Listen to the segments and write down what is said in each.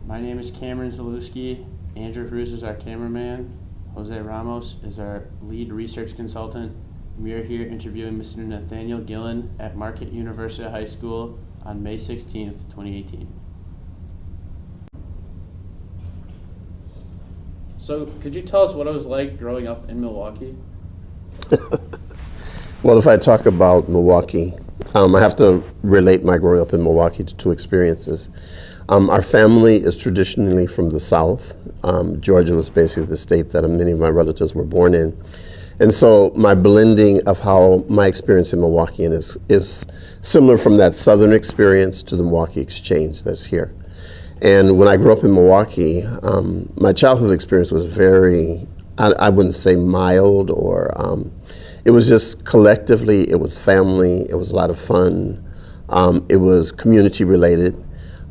My name is Cameron Zalewski. Andrew Cruz is our cameraman. Jose Ramos is our lead research consultant. We are here interviewing Mr. Nathaniel Gillon at Marquette University High School on May 16th, 2018. So, could you tell us what it was like growing up in Milwaukee? Well, if I talk about Milwaukee, I have to relate my growing up in Milwaukee to two experiences. Our family is traditionally from the South. Georgia was basically the state that many of my relatives were born in. And so my blending of how my experience in Milwaukee is similar from that Southern experience to the Milwaukee Exchange that's here. And when I grew up in Milwaukee, my childhood experience was very, I wouldn't say mild, or it was just collectively, it was family, it was a lot of fun, it was community related.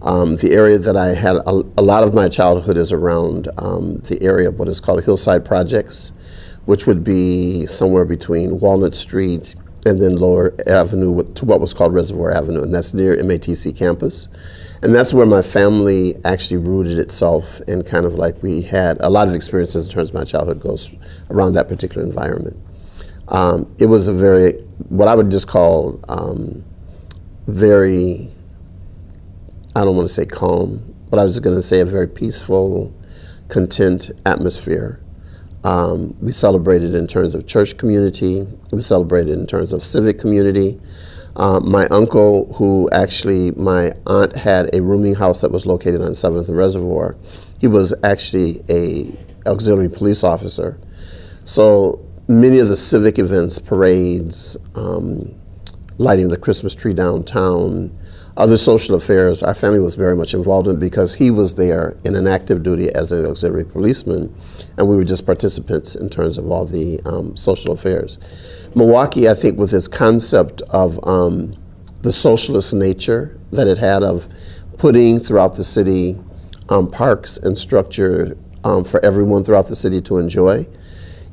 The area that I had a lot of my childhood is around the area of what is called Hillside Projects, which would be somewhere between Walnut Street and then Lower Avenue to what was called Reservoir Avenue, and that's near MATC campus. And that's where my family actually rooted itself, and kind of like we had a lot of experiences in terms of my childhood goes around that particular environment. It was a very, what I would just call very, I don't want to say calm, but I was going to say a very peaceful, content atmosphere. We celebrated in terms of church community. We celebrated in terms of civic community. My uncle, who actually, my aunt had a rooming house that was located on 7th and Reservoir. He was actually a auxiliary police officer. So many of the civic events, parades, lighting the Christmas tree downtown, other social affairs, our family was very much involved in because he was there in an active duty as an auxiliary policeman, and we were just participants in terms of all the social affairs. Milwaukee, I think, with its concept of the socialist nature that it had of putting throughout the city parks and structure for everyone throughout the city to enjoy.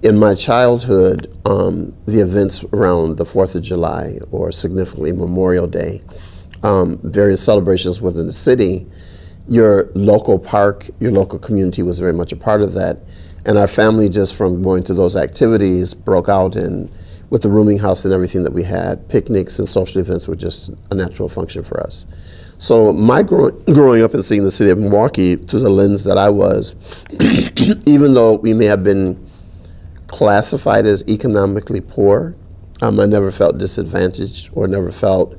In my childhood, the events around the 4th of July, or significantly Memorial Day, various celebrations within the city, your local park, your local community was very much a part of that. And our family, just from going to those activities, broke out, and with the rooming house and everything that we had, picnics and social events were just a natural function for us. So my growing up and seeing the city of Milwaukee through the lens that I was, even though we may have been classified as economically poor, I never felt disadvantaged or never felt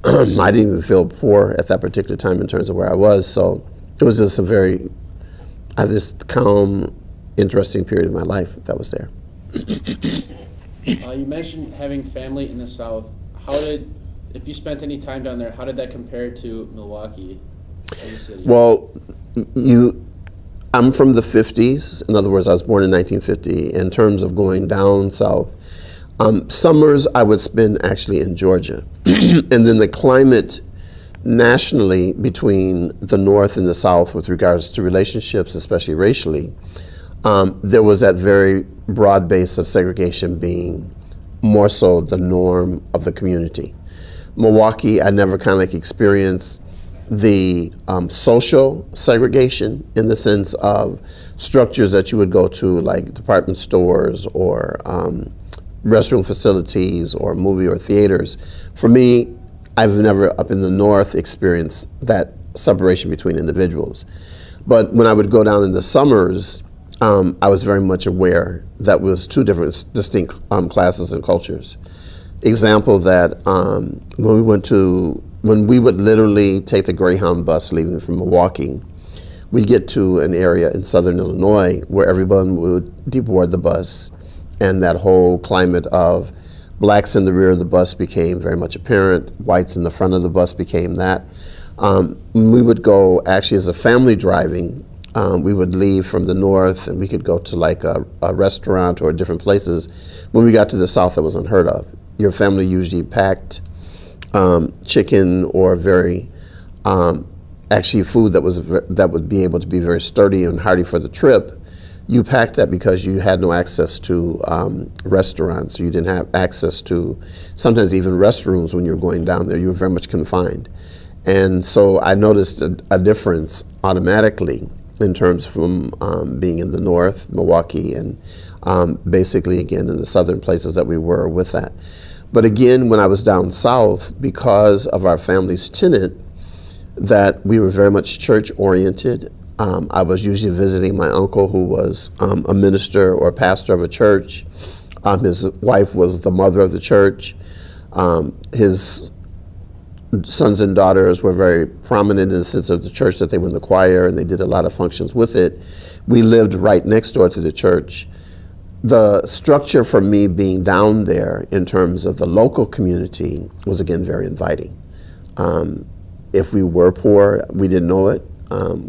I didn't even feel poor at that particular time in terms of where I was. So it was just a very, this calm, interesting period of my life that was there. You mentioned having family in the South. If you spent any time down there, how did that compare to Milwaukee as a city? Well, I'm from the 50s. In other words, I was born in 1950. In terms of going down south, summers I would spend actually in Georgia. And then the climate nationally between the North and the South with regards to relationships, especially racially, there was that very broad base of segregation being more so the norm of the community. Milwaukee, I never kind of like experienced the social segregation in the sense of structures that you would go to, like department stores or restroom facilities or movie or theaters. For me, I've never up in the North experienced that separation between individuals. But when I would go down in the summers, I was very much aware that was two different distinct classes and cultures. Example that when we would literally take the Greyhound bus leaving from Milwaukee, we'd get to an area in southern Illinois where everyone would deboard the bus, and that whole climate of blacks in the rear of the bus became very much apparent, whites in the front of the bus became that. We would go actually as a family driving, we would leave from the north and we could go to like a restaurant or different places. When we got to the south, that was unheard of. Your family usually packed chicken or very, actually food that would be able to be very sturdy and hardy for the trip. You packed that because you had no access to restaurants. You didn't have access to sometimes even restrooms when you were going down there. You were very much confined. And so I noticed a difference automatically in terms from being in the north, Milwaukee, and basically again in the southern places that we were with that. But again, when I was down south, because of our family's tenet that we were very much church oriented, I was usually visiting my uncle who was a minister or a pastor of a church. His wife was the mother of the church. His sons and daughters were very prominent in the sense of the church, that they were in the choir and they did a lot of functions with it. We lived right next door to the church. The structure for me being down there in terms of the local community was again very inviting. If we were poor, we didn't know it.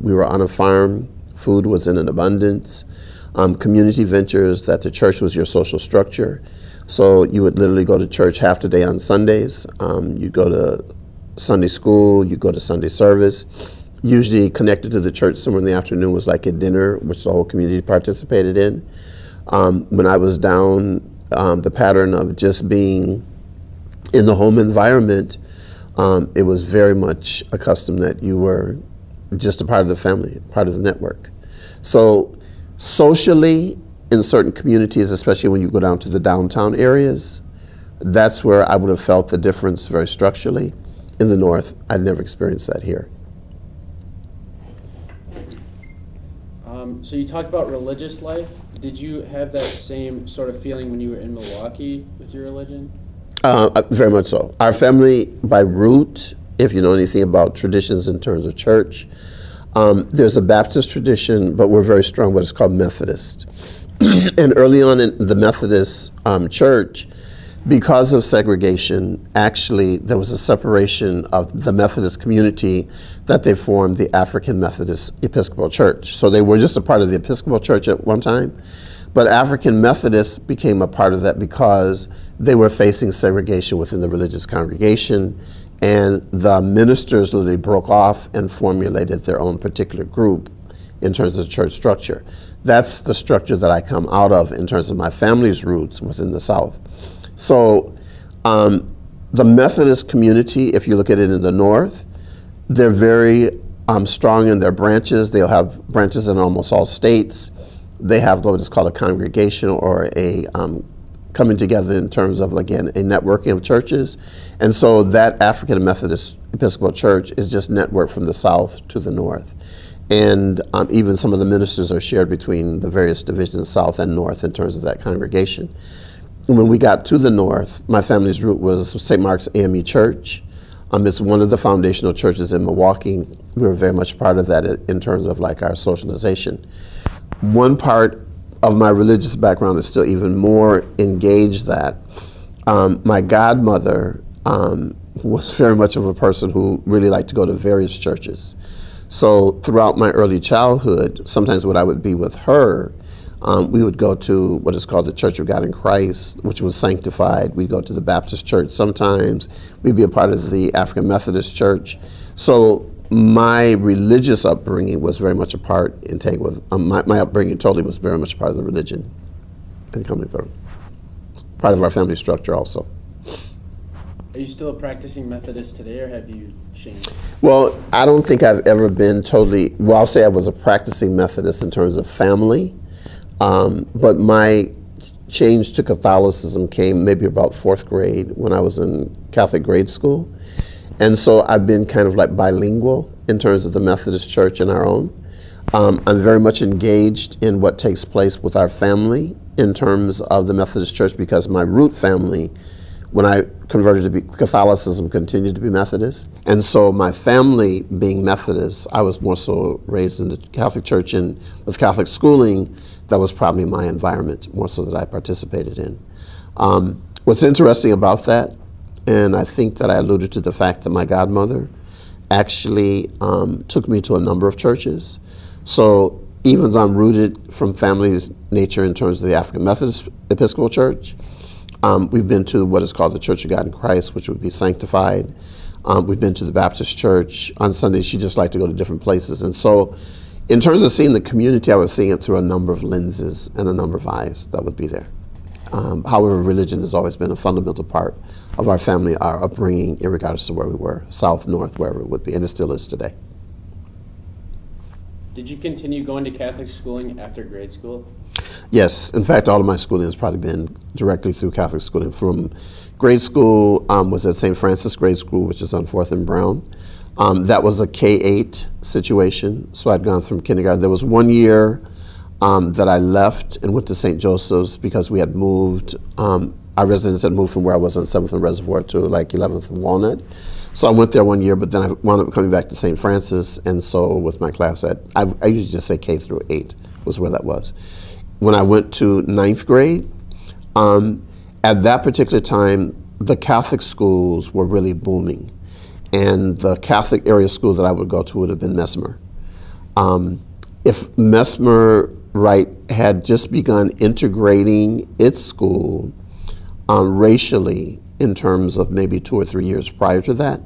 We were on a farm, food was in an abundance. Community ventures, that the church was your social structure. So you would literally go to church half the day on Sundays. You'd go to Sunday school, you go to Sunday service. Usually connected to the church somewhere in the afternoon was like a dinner, which the whole community participated in. When I was down, the pattern of just being in the home environment, it was very much accustomed that you were just a part of the family, part of the network. So socially, in certain communities, especially when you go down to the downtown areas, that's where I would have felt the difference very structurally. In the north, I'd never experienced that here. So you talked about religious life. Did you have that same sort of feeling when you were in Milwaukee with your religion? Very much so. Our family, by root, if you know anything about traditions in terms of church, there's a Baptist tradition, but we're very strong what is called Methodist. And early on in the Methodist church, because of segregation, actually there was a separation of the Methodist community that they formed the African Methodist Episcopal Church. So they were just a part of the Episcopal Church at one time, but African Methodists became a part of that because they were facing segregation within the religious congregation, and the ministers literally broke off and formulated their own particular group in terms of the church structure. That's the structure that I come out of in terms of my family's roots within the South. So the Methodist community, if you look at it in the North, they're very strong in their branches. They'll have branches in almost all states. They have what is called a congregation, or a coming together in terms of, again, a networking of churches. And so that African Methodist Episcopal Church is just networked from the South to the North. And even some of the ministers are shared between the various divisions, South and North, in terms of that congregation. When we got to the North, my family's root was St. Mark's AME Church. It's one of the foundational churches in Milwaukee. We were very much part of that in terms of like our socialization. One part of my religious background is still even more engaged that my godmother was very much of a person who really liked to go to various churches. So throughout my early childhood, sometimes when I would be with her, we would go to what is called the Church of God in Christ, which was sanctified. We'd go to the Baptist church sometimes. We'd be a part of the African Methodist church. So my religious upbringing was very much a part, my upbringing totally was very much a part of the religion and coming through. Part of our family structure also. Are you still a practicing Methodist today, or have you changed? Well, I don't think I've ever been totally, well, I'll say I was a practicing Methodist in terms of family. But my change to Catholicism came maybe about fourth grade when I was in Catholic grade school. And so I've been kind of like bilingual in terms of the Methodist Church and our own. I'm very much engaged in what takes place with our family in terms of the Methodist Church, because my root family, when I converted to be Catholicism, continued to be Methodist. And so my family being Methodist, I was more so raised in the Catholic Church, and with Catholic schooling, that was probably my environment, more so that I participated in. What's interesting about that, and I think that I alluded to the fact that my godmother actually took me to a number of churches. So even though I'm rooted from family's nature in terms of the African Methodist Episcopal Church, we've been to what is called the Church of God in Christ, which would be sanctified. We've been to the Baptist church. On Sundays, she just liked to go to different places. And so in terms of seeing the community, I was seeing it through a number of lenses and a number of eyes that would be there. However, religion has always been a fundamental part of our family, our upbringing, irregardless of where we were, south, north, wherever it would be, and it still is today. Did you continue going to Catholic schooling after grade school? Yes, in fact, all of my schooling has probably been directly through Catholic schooling. From grade school was at St. Francis Grade School, which is on 4th and Brown. That was a K-8 situation, so I'd gone from kindergarten. There was 1 year that I left and went to St. Joseph's because we had moved, our residents had moved from where I was on 7th and Reservoir to like 11th and Walnut. So I went there 1 year, but then I wound up coming back to St. Francis, and so with my class I usually just say K through 8 was where that was. When I went to 9th grade, at that particular time, the Catholic schools were really booming, and the Catholic area school that I would go to would have been Mesmer. If Mesmer had just begun integrating its school racially in terms of maybe 2 or 3 years prior to that,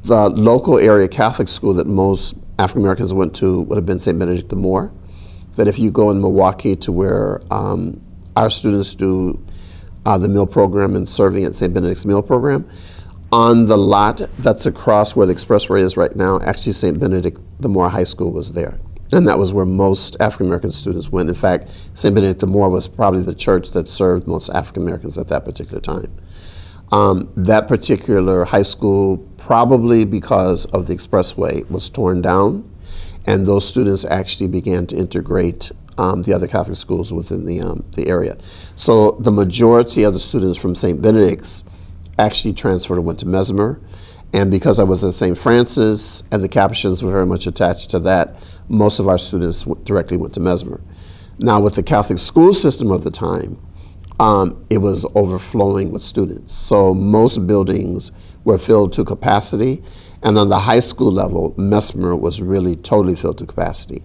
the local area Catholic school that most African Americans went to would have been St. Benedict the Moor. That if you go in Milwaukee to where our students do the meal program and serving at St. Benedict's meal program, on the lot that's across where the expressway is right now, actually St. Benedict the Moor High School was there. And that was where most African American students went. In fact, St. Benedict the Moor was probably the church that served most African Americans at that particular time. That particular high school, probably because of the expressway, was torn down, and those students actually began to integrate the other Catholic schools within the area. So the majority of the students from St. Benedict's actually transferred and went to Mesmer, and because I was at St. Francis and the Capuchins were very much attached to that, most of our students directly went to Mesmer. Now with the Catholic school system of the time, it was overflowing with students. So most buildings were filled to capacity, and on the high school level, Mesmer was really totally filled to capacity.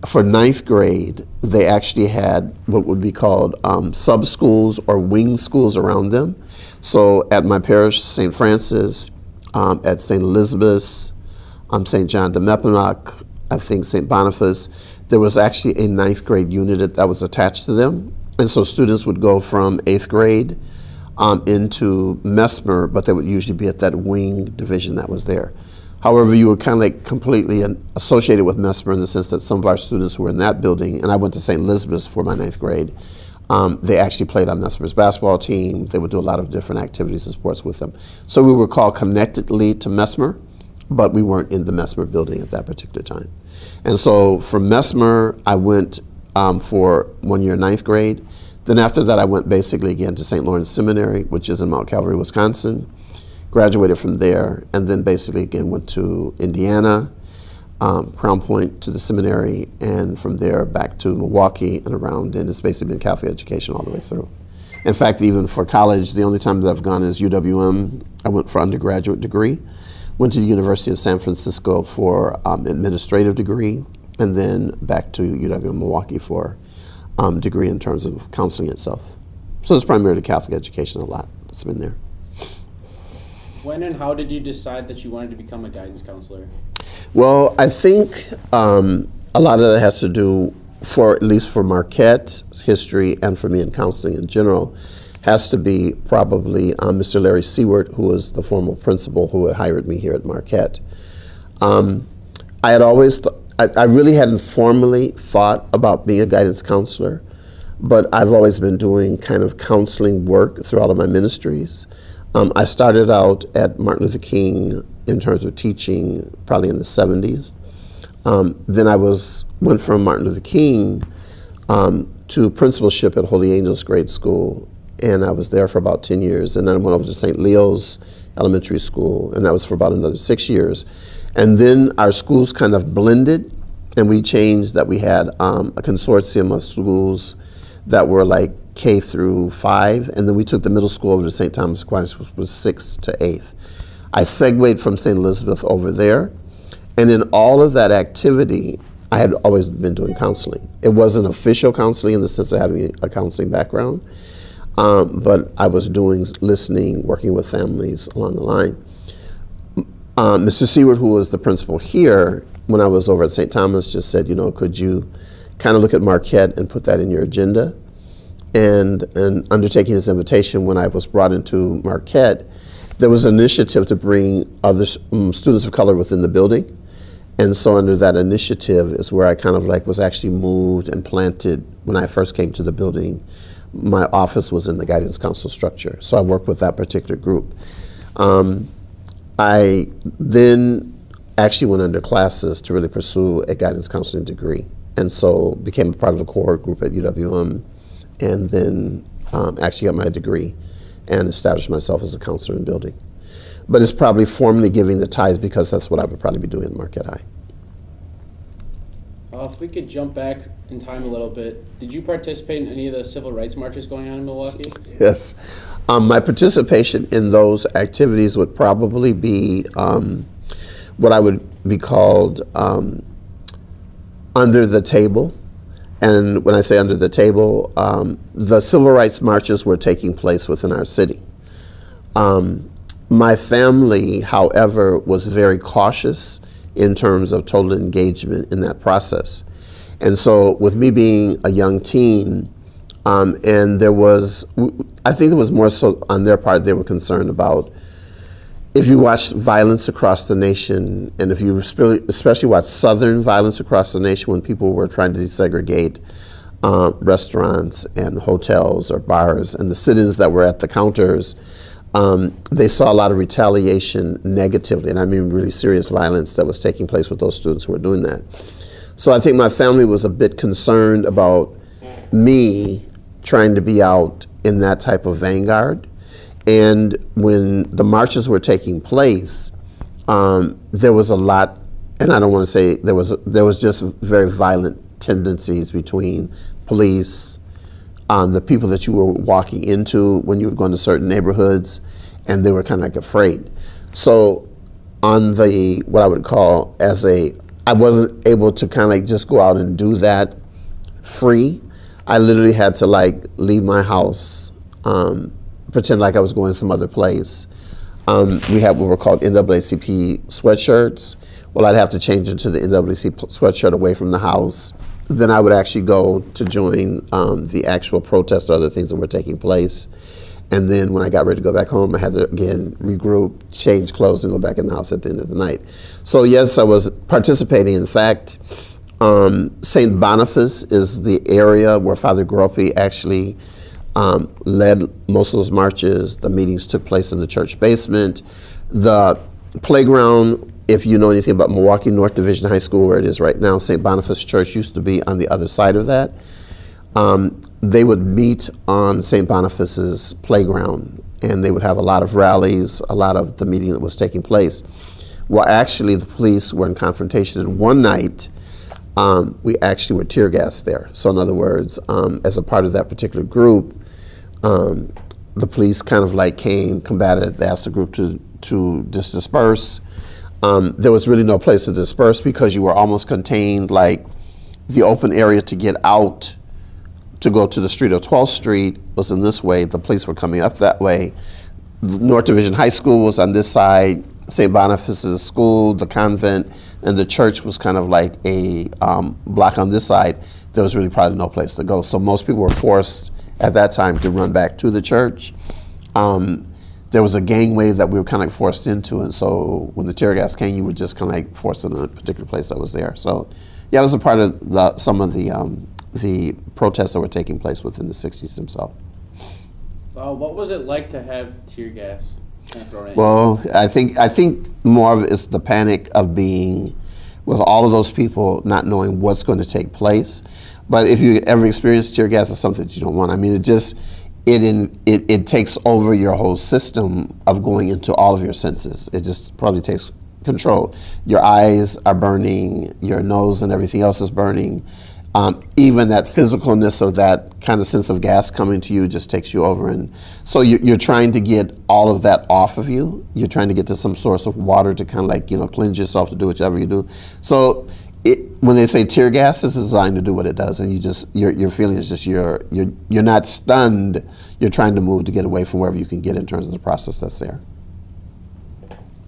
For 9th grade, they actually had what would be called sub-schools or wing schools around them. So at my parish, St. Francis, at St. Elizabeth's, St. John de Mepinock, I think St. Boniface, there was actually a 9th grade unit that was attached to them. And so students would go from 8th grade into Mesmer, but they would usually be at that wing division that was there. However, you were kind of like completely associated with Mesmer in the sense that some of our students who were in that building, and I went to St. Elizabeth's for my 9th grade, they actually played on Mesmer's basketball team. They would do a lot of different activities and sports with them. So we were called connectedly to Mesmer, but we weren't in the Mesmer building at that particular time. And so from Mesmer, I went for 1 year 9th grade. Then after that, I went basically again to St. Lawrence Seminary, which is in Mount Calvary, Wisconsin. Graduated from there, and then basically again went to Indiana, Crown Point to the seminary, and from there back to Milwaukee and around, and it's basically been Catholic education all the way through. In fact, even for college, the only time that I've gone is UWM. I went for undergraduate degree, went to the University of San Francisco for administrative degree, and then back to UW Milwaukee for degree in terms of counseling itself. So it's primarily Catholic education, a lot that's been there. When and how did you decide that you wanted to become a guidance counselor? Well, I think a lot of that has to do, for at least for Marquette's history and for me in counseling in general, has to be probably Mr. Larry Seward, who was the former principal who had hired me here at Marquette. I had always, I really hadn't formally thought about being a guidance counselor, but I've always been doing kind of counseling work through all of my ministries. I started out at Martin Luther King in terms of teaching probably in the 70s. Then I went from Martin Luther King to principalship at Holy Angels Grade School, and I was there for about 10 years. And then I went over to St. Leo's Elementary School, and that was for about another 6 years. And then our schools kind of blended, and we changed that we had a consortium of schools that were like K through 5, and then we took the middle school over to St. Thomas Aquinas, which was 6th to 8th. I segued from St. Elizabeth over there, and in all of that activity, I had always been doing counseling. It wasn't official counseling in the sense of having a counseling background, but I was doing listening, working with families along the line. Mr. Seward, who was the principal here, when I was over at St. Thomas, just said, could you kind of look at Marquette and put that in your agenda? And undertaking his invitation, when I was brought into Marquette, there was an initiative to bring other students of color within the building. And so under that initiative is where I kind of like was actually moved and planted when I first came to the building. My office was in the guidance council structure, so I worked with that particular group. I then actually went under classes to really pursue a guidance counseling degree, and so became a part of a cohort group at UWM, and then actually got my degree and established myself as a counselor in building. But it's probably formally giving the ties because that's what I would probably be doing at Marquette High. If we could jump back in time a little bit, did you participate in any of the civil rights marches going on in Milwaukee? Yes. My participation in those activities would probably be what I would be called under the table. And when I say under the table, the civil rights marches were taking place within our city. My family, however, was very cautious in terms of total engagement in that process. And so with me being a young teen, and there was, I think it was more so on their part, they were concerned about if you watch violence across the nation, and if you especially watch Southern violence across the nation when people were trying to desegregate restaurants and hotels or bars and the sit-ins that were at the counters, they saw a lot of retaliation negatively, and I mean really serious violence that was taking place with those students who were doing that. So I think my family was a bit concerned about me trying to be out in that type of vanguard. And when the marches were taking place, there was a lot, and I don't want to say there was just very violent tendencies between police, the people that you were walking into when you would go into certain neighborhoods, and they were kind of like afraid. So on the, what I would call I wasn't able to kind of like just go out and do that free. I literally had to like leave my house, pretend like I was going some other place. We had what were called NAACP sweatshirts. Well, I'd have to change into the NAACP sweatshirt away from the house. Then I would actually go to join the actual protests or other things that were taking place. And then when I got ready to go back home, I had to again regroup, change clothes, and go back in the house at the end of the night. So yes, I was participating. In fact, St. Boniface is the area where Father Groppi actually led most of those marches. The meetings took place in the church basement. The playground, if you know anything about Milwaukee North Division High School, where it is right now, St. Boniface Church used to be on the other side of that. They would meet on St. Boniface's playground, and they would have a lot of rallies, a lot of the meeting that was taking place. Well, actually, the police were in confrontation, and one night, we actually were tear gassed there. So in other words, as a part of that particular group, the police kind of like came, combated, they asked the group to just disperse. There was really no place to disperse because you were almost contained, like the open area to get out to go to the street of 12th Street was in this way. The police were coming up that way. North Division High School was on this side, St. Boniface's School, the convent, and the church was kind of like a block on this side. There was really probably no place to go. So most people were forced at that time to run back to the church. There was a gangway that we were kind of like forced into, and so when the tear gas came, you were just kind of like forced in a particular place that was there. So yeah, it was a part of some of the protests that were taking place within the 60s themselves. What was it like to have tear gas thrown at you? Well, I think more of it is the panic of being with all of those people not knowing what's going to take place. But if you ever experience tear gas, it's something that you don't want. I mean, it takes over your whole system of going into all of your senses. It just probably takes control. Your eyes are burning, your nose and everything else is burning. Even that physicalness of that kind of sense of gas coming to you just takes you over. And so you're trying to get all of that off of you. You're trying to get to some source of water to kind of like, cleanse yourself, to do whatever you do. So when they say tear gas, it's designed to do what it does. And your feeling is just you're not stunned. You're trying to move to get away from wherever you can get in terms of the process that's there.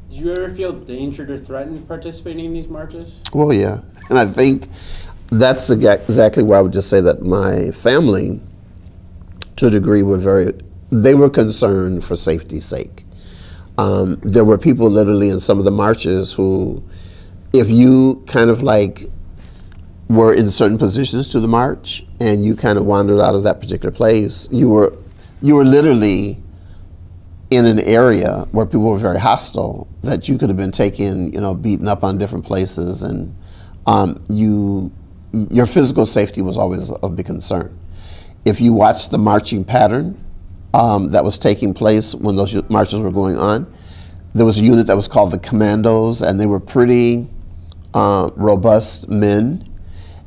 Did you ever feel dangered or threatened participating in these marches? Well, yeah. And I think that's exactly where I would just say that my family, to a degree, they were concerned for safety's sake. There were people literally in some of the marches who if you kind of like were in certain positions to the march and you kind of wandered out of that particular place, you were literally in an area where people were very hostile, that you could have been taken, beaten up on different places, and your physical safety was always a big concern. If you watched the marching pattern that was taking place when those marches were going on, there was a unit that was called the Commandos, and they were pretty robust men,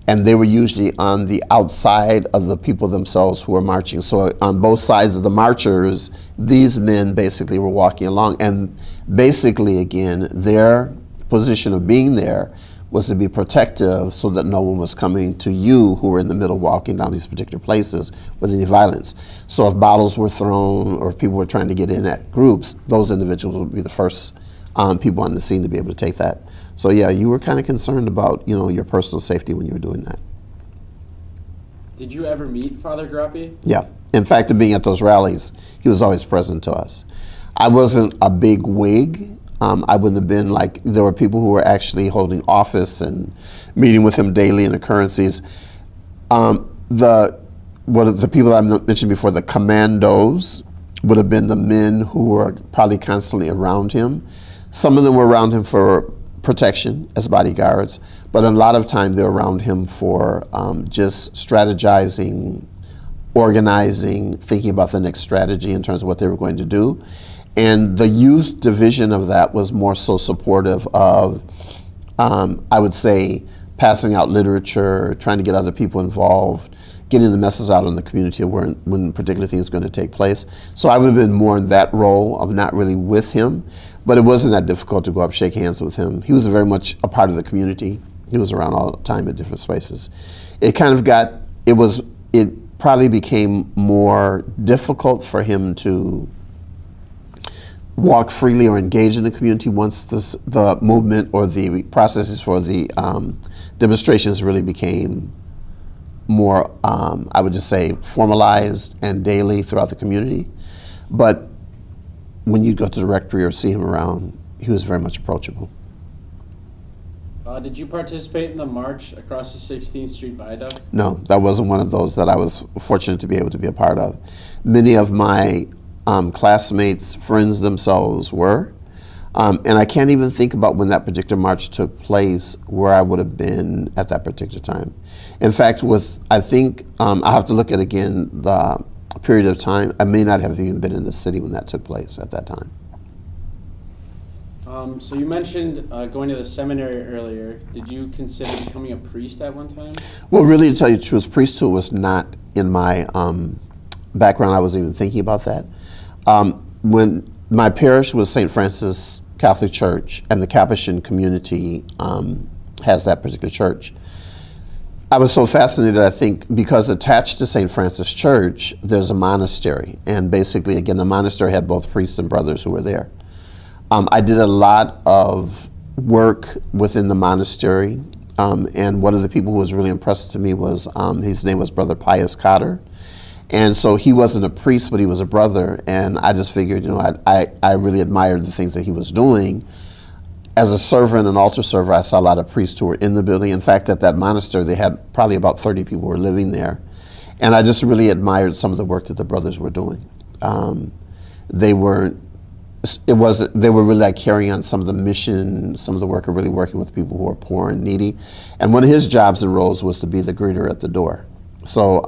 and they were usually on the outside of the people themselves who were marching. So on both sides of the marchers, these men basically were walking along, and basically, again, their position of being there was to be protective so that no one was coming to you who were in the middle walking down these particular places with any violence. So if bottles were thrown or if people were trying to get in at groups, those individuals would be the first people on the scene to be able to take that. So yeah, you were kind of concerned about, your personal safety when you were doing that. Did you ever meet Father Grappi? Yeah. In fact, being at those rallies, he was always present to us. I wasn't a big Whig. I wouldn't have been there were people who were actually holding office and meeting with him daily in occurrences. The people that I mentioned before, the Commandos, would have been the men who were probably constantly around him. Some of them were around him for protection as bodyguards, but a lot of time they're around him for just strategizing, organizing, thinking about the next strategy in terms of what they were going to do. And the youth division of that was more so supportive of, I would say, passing out literature, trying to get other people involved, getting the message out in the community of when particular things are going to take place. So I would have been more in that role of not really with him, but it wasn't that difficult to go up, shake hands with him. He was very much a part of the community. He was around all the time at different spaces. It probably became more difficult for him to walk freely or engage in the community once the movement or the processes for the demonstrations really became more, I would just say, formalized and daily throughout the community. But when you go to the rectory or see him around, he was very much approachable. Did you participate in the march across the 16th Street Viaduct? No, that wasn't one of those that I was fortunate to be able to be a part of. Many of my classmates, friends themselves were. And I can't even think about when that particular march took place, where I would have been at that particular time. In fact, I have to look at again the period of time. I may not have even been in the city when that took place at that time. So you mentioned going to the seminary earlier. Did you consider becoming a priest at one time? Well, really, to tell you the truth, priesthood was not in my background. I wasn't even thinking about that. When my parish was St. Francis Catholic Church, and the Capuchin community has that particular church, I was so fascinated, I think, because attached to St. Francis Church, there's a monastery. And basically, again, the monastery had both priests and brothers who were there. I did a lot of work within the monastery. And one of the people who was really impressed to me was, his name was Brother Pius Cotter. And so he wasn't a priest, but he was a brother. And I just figured, I really admired the things that he was doing. As a server and an altar server, I saw a lot of priests who were in the building. In fact, at that monastery, they had probably about 30 people who were living there. And I just really admired some of the work that the brothers were doing. They were really like carrying on some of the mission, some of the work of really working with people who are poor and needy. And one of his jobs and roles was to be the greeter at the door. So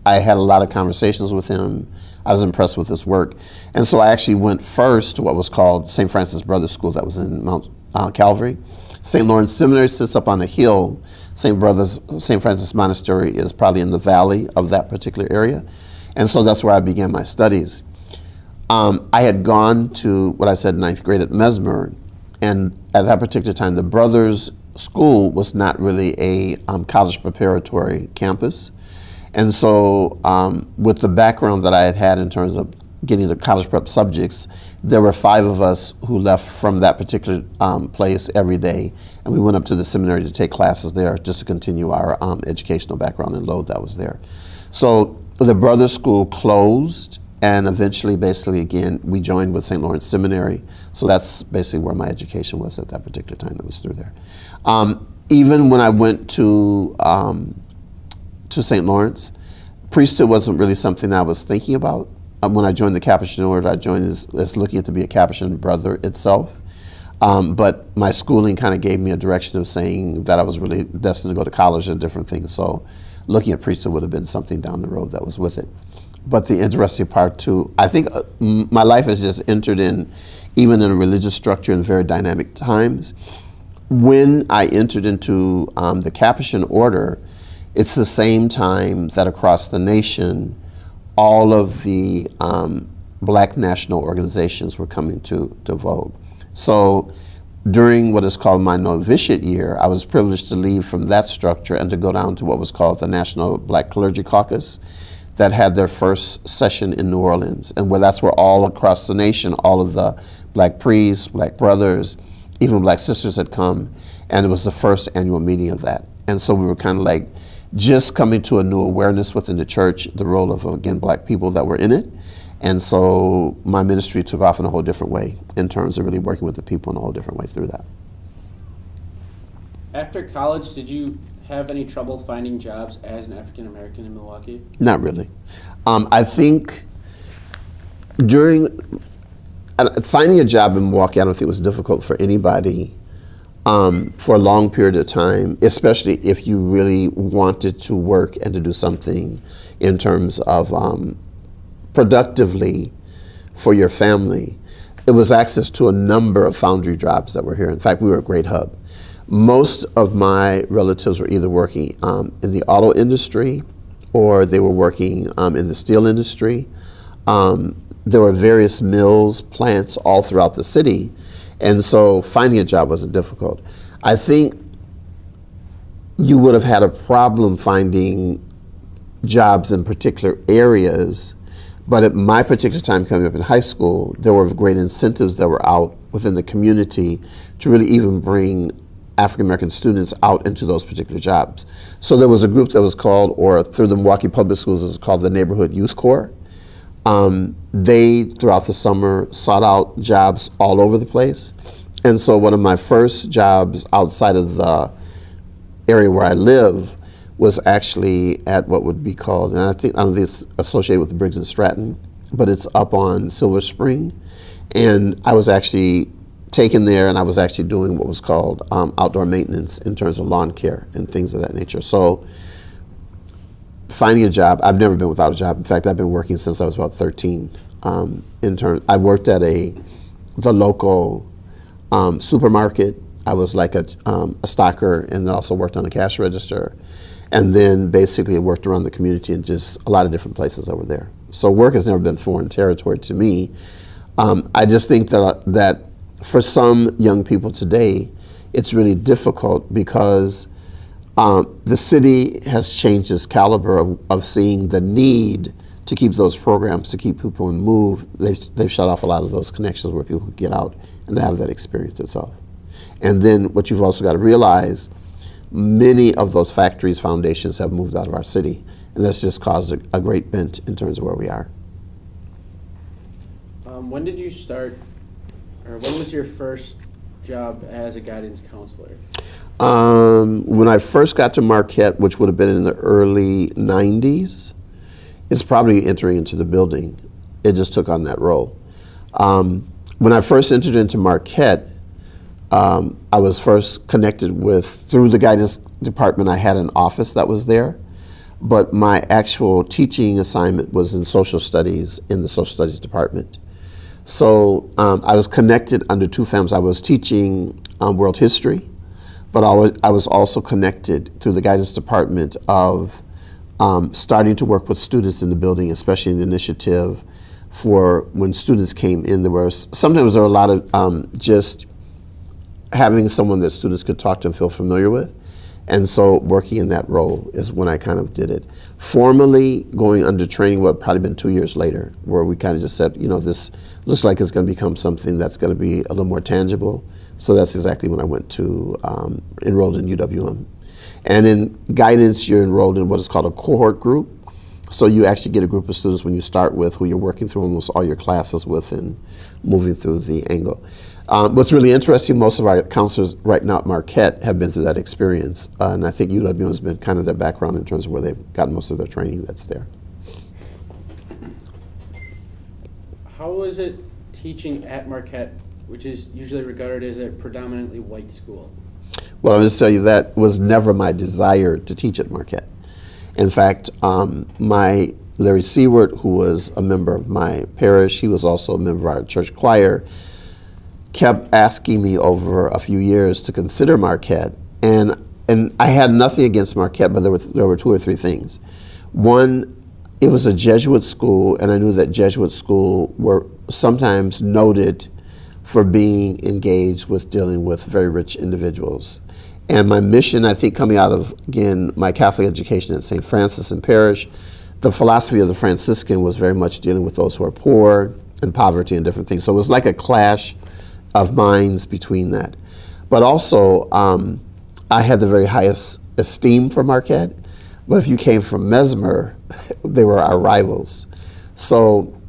I had a lot of conversations with him. I was impressed with his work. And so I actually went first to what was called St. Francis Brothers School that was in Mount Calvary. St. Lawrence Seminary sits up on a hill. St. Francis Monastery is probably in the valley of that particular area. And so that's where I began my studies. I had gone to what I said ninth grade at Mesmer, and at that particular time, the Brothers School was not really a college preparatory campus. And so with the background that I had had in terms of getting the college prep subjects, there were 5 of us who left from that particular place every day, and we went up to the seminary to take classes there just to continue our educational background and load that was there. So the Brothers School closed and eventually, basically, again, we joined with St. Lawrence Seminary. So that's basically where my education was at that particular time. That was through there. Even when I went to St. Lawrence, priesthood wasn't really something I was thinking about. When I joined the Capuchin Order, I joined as looking to be a Capuchin brother itself. But my schooling kind of gave me a direction of saying that I was really destined to go to college and different things. So looking at priesthood would have been something down the road that was with it. But the interesting part too, I think my life has just entered in, even in a religious structure, in very dynamic times. When I entered into the Capuchin Order, it's the same time that across the nation, all of the black national organizations were coming to vogue. So during what is called my novitiate year, I was privileged to leave from that structure and to go down to what was called the National Black Clergy Caucus, that had their first session in New Orleans, and that's where all across the nation, all of the black priests, black brothers, even black sisters had come, and it was the first annual meeting of that. And so we were kind of like just coming to a new awareness within the church, the role of, again, black people that were in it. And so my ministry took off in a whole different way in terms of really working with the people in a whole different way through that. After college, did you have any trouble finding jobs as an African American in Milwaukee? Not really. I think finding a job in Milwaukee, I don't think it was difficult for anybody for a long period of time, especially if you really wanted to work and to do something in terms of productively for your family. It was access to a number of foundry jobs that were here. In fact, we were a great hub. Most of my relatives were either working in the auto industry or they were working in the steel industry. There were various mills, plants all throughout the city, and so finding a job wasn't difficult. I think you would have had a problem finding jobs in particular areas, but at my particular time coming up in high school, there were great incentives that were out within the community to really even bring African American students out into those particular jobs. So there was a group that was called, or through the Milwaukee Public Schools, it was called the Neighborhood Youth Corps. They, throughout the summer, sought out jobs all over the place. And so one of my first jobs outside of the area where I live was actually at what would be called, and I don't think it's associated with Briggs and Stratton, but it's up on Silver Spring. And I was actually taken there, and I was actually doing what was called outdoor maintenance in terms of lawn care and things of that nature. So finding a job, I've never been without a job. In fact, I've been working since I was about 13. I worked at the local supermarket. I was like a stocker, and then also worked on the cash register. And then basically worked around the community in just a lot of different places that were there. So work has never been foreign territory to me. I just think that for some young people today, it's really difficult because the city has changed its caliber of seeing the need to keep those programs, to keep people in move. They've shut off a lot of those connections where people could get out and have that experience itself. And then what you've also got to realize, many of those factories, foundations have moved out of our city, and that's just caused a great bent in terms of where we are. When did you start, or when was your first job as a guidance counselor? When I first got to Marquette, which would have been in the early 90s, it's probably entering into the building. It just took on that role. When I first entered into Marquette, I was first connected through the guidance department. I had an office that was there, but my actual teaching assignment was in social studies, in the social studies department. So I was connected under two families. I was teaching world history, but I was also connected through the guidance department of starting to work with students in the building, especially in the initiative for when students came in. Sometimes there were a lot of just having someone that students could talk to and feel familiar with. And so working in that role is when I kind of did it. Formally going under training would have probably been 2 years later, where we kind of just said, this looks like it's going to become something that's going to be a little more tangible. So that's exactly when I went to, enrolled in UWM. And in guidance, you're enrolled in what is called a cohort group. So you actually get a group of students when you start with who you're working through almost all your classes with and moving through the angle. What's really interesting, most of our counselors right now at Marquette have been through that experience. And I think UW has been kind of their background in terms of where they've gotten most of their training that's there. How is it teaching at Marquette, which is usually regarded as a predominantly white school? Well, I'll just tell you that was never my desire to teach at Marquette. In fact, my Larry Seward, who was a member of my parish, he was also a member of our church choir, kept asking me over a few years to consider Marquette. And I had nothing against Marquette, but there were two or three things. One, it was a Jesuit school, and I knew that Jesuit school were sometimes noted for being engaged with dealing with very rich individuals. And my mission, I think, coming out of, again, my Catholic education at St. Francis and Parish, the philosophy of the Franciscan was very much dealing with those who are poor and poverty and different things. So it was like a clash of minds between that. But also, I had the very highest esteem for Marquette, but if you came from Mesmer, they were our rivals. So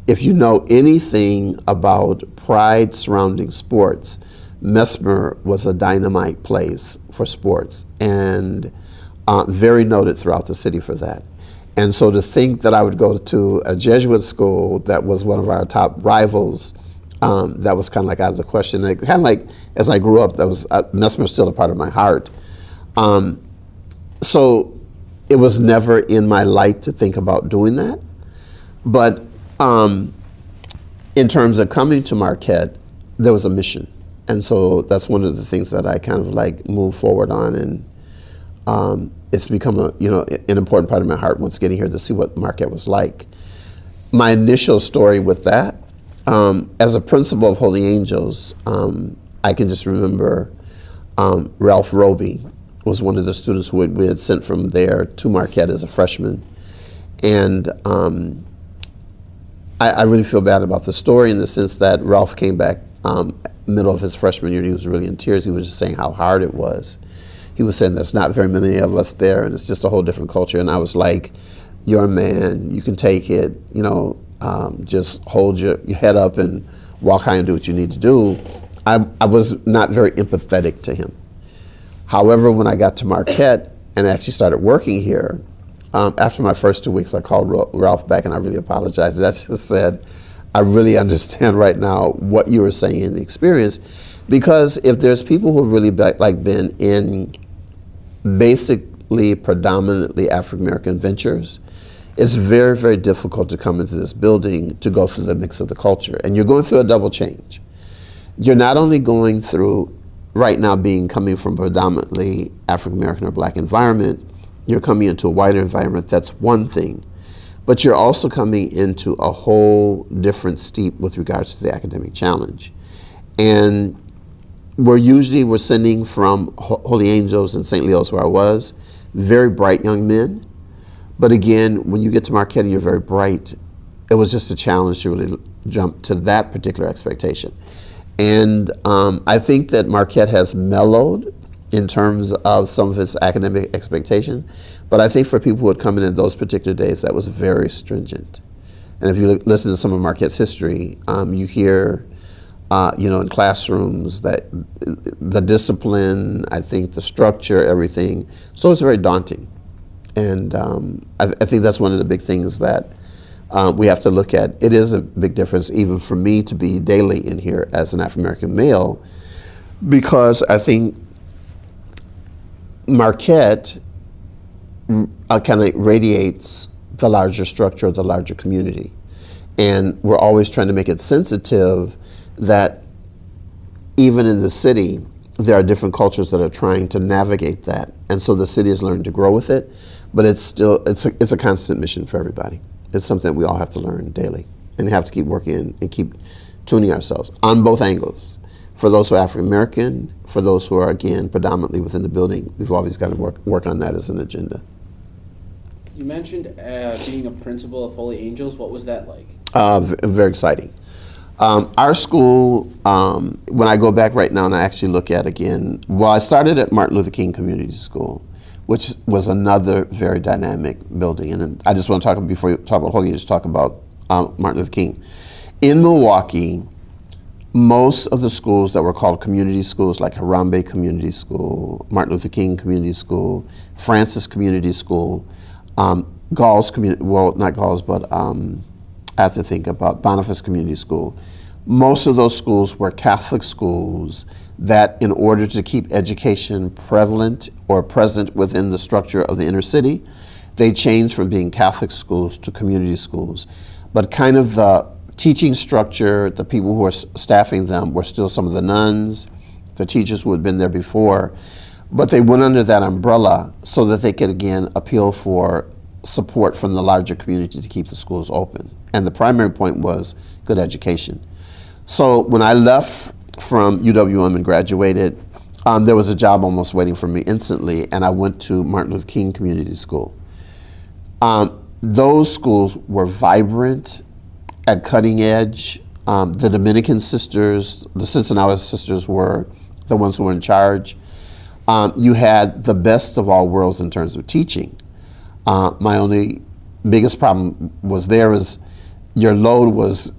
if you know anything about pride surrounding sports, Mesmer was a dynamite place for sports and very noted throughout the city for that. And so to think that I would go to a Jesuit school that was one of our top rivals, that was kind of like out of the question. Kind of like as I grew up, that was Mesmer still a part of my heart. So it was never in my light to think about doing that. But in terms of coming to Marquette, there was a mission. And so that's one of the things that I kind of like move forward on, and it's become an important part of my heart once getting here to see what Marquette was like. My initial story with that, as a principal of Holy Angels, I can just remember Ralph Roby was one of the students who we had sent from there to Marquette as a freshman. And I really feel bad about the story in the sense that Ralph came back middle of his freshman year, and he was really in tears. He was just saying how hard it was. He was saying there's not very many of us there, and it's just a whole different culture. And I was like, you're a man, you can take it, just hold your head up and walk high and do what you need to do. I was not very empathetic to him. However, when I got to Marquette and actually started working here, after my first 2 weeks, I called Ralph back and I really apologized. I just said, I really understand right now what you were saying in the experience, because if there's people who really been in basically predominantly African-American ventures, it's very, very difficult to come into this building to go through the mix of the culture. And you're going through a double change. You're not only going through, right now coming from predominantly African-American or black environment, you're coming into a wider environment, that's one thing. But you're also coming into a whole different steep with regards to the academic challenge. And we're sending from Holy Angels and St. Leo's, where I was, very bright young men. But again, when you get to Marquette and you're very bright, it was just a challenge to really jump to that particular expectation. And I think that Marquette has mellowed in terms of some of its academic expectation. But I think for people who had come in those particular days, that was very stringent. And if you listen to some of Marquette's history, you hear, in classrooms that the discipline, I think the structure, everything. So it's very daunting. And I think that's one of the big things that we have to look at. It is a big difference even for me to be daily in here as an African-American male, because I think Marquette kind of radiates the larger structure of the larger community. And we're always trying to make it sensitive that even in the city, there are different cultures that are trying to navigate that. And so the city has learned to grow with it, but it's a constant mission for everybody. It's something that we all have to learn daily and have to keep working and keep tuning ourselves on both angles. For those who are African American, for those who are, again, predominantly within the building, we've always got to work on that as an agenda. You mentioned being a principal of Holy Angels. What was that like? Very exciting. Our school, when I go back right now and I actually look at again, well, I started at Martin Luther King Community School, which was another very dynamic building. And I just want to talk, before you talk about Holy Angels, talk about Martin Luther King. In Milwaukee, most of the schools that were called community schools, like Harambe Community School, Martin Luther King Community School, Francis Community School, Gall's Community, well, not Gall's, but I have to think about Boniface Community School. Most of those schools were Catholic schools that, in order to keep education prevalent or present within the structure of the inner city, they changed from being Catholic schools to community schools. But kind of the teaching structure, the people who were staffing them were still some of the nuns, the teachers who had been there before, but they went under that umbrella so that they could again appeal for support from the larger community to keep the schools open. And the primary point was good education. So when I left from UWM and graduated, there was a job almost waiting for me instantly, and I went to Martin Luther King Community School. Those schools were vibrant, at cutting edge. The Dominican sisters, the Cincinnati sisters, were the ones who were in charge. You had the best of all worlds in terms of teaching. My only biggest problem was there is your load was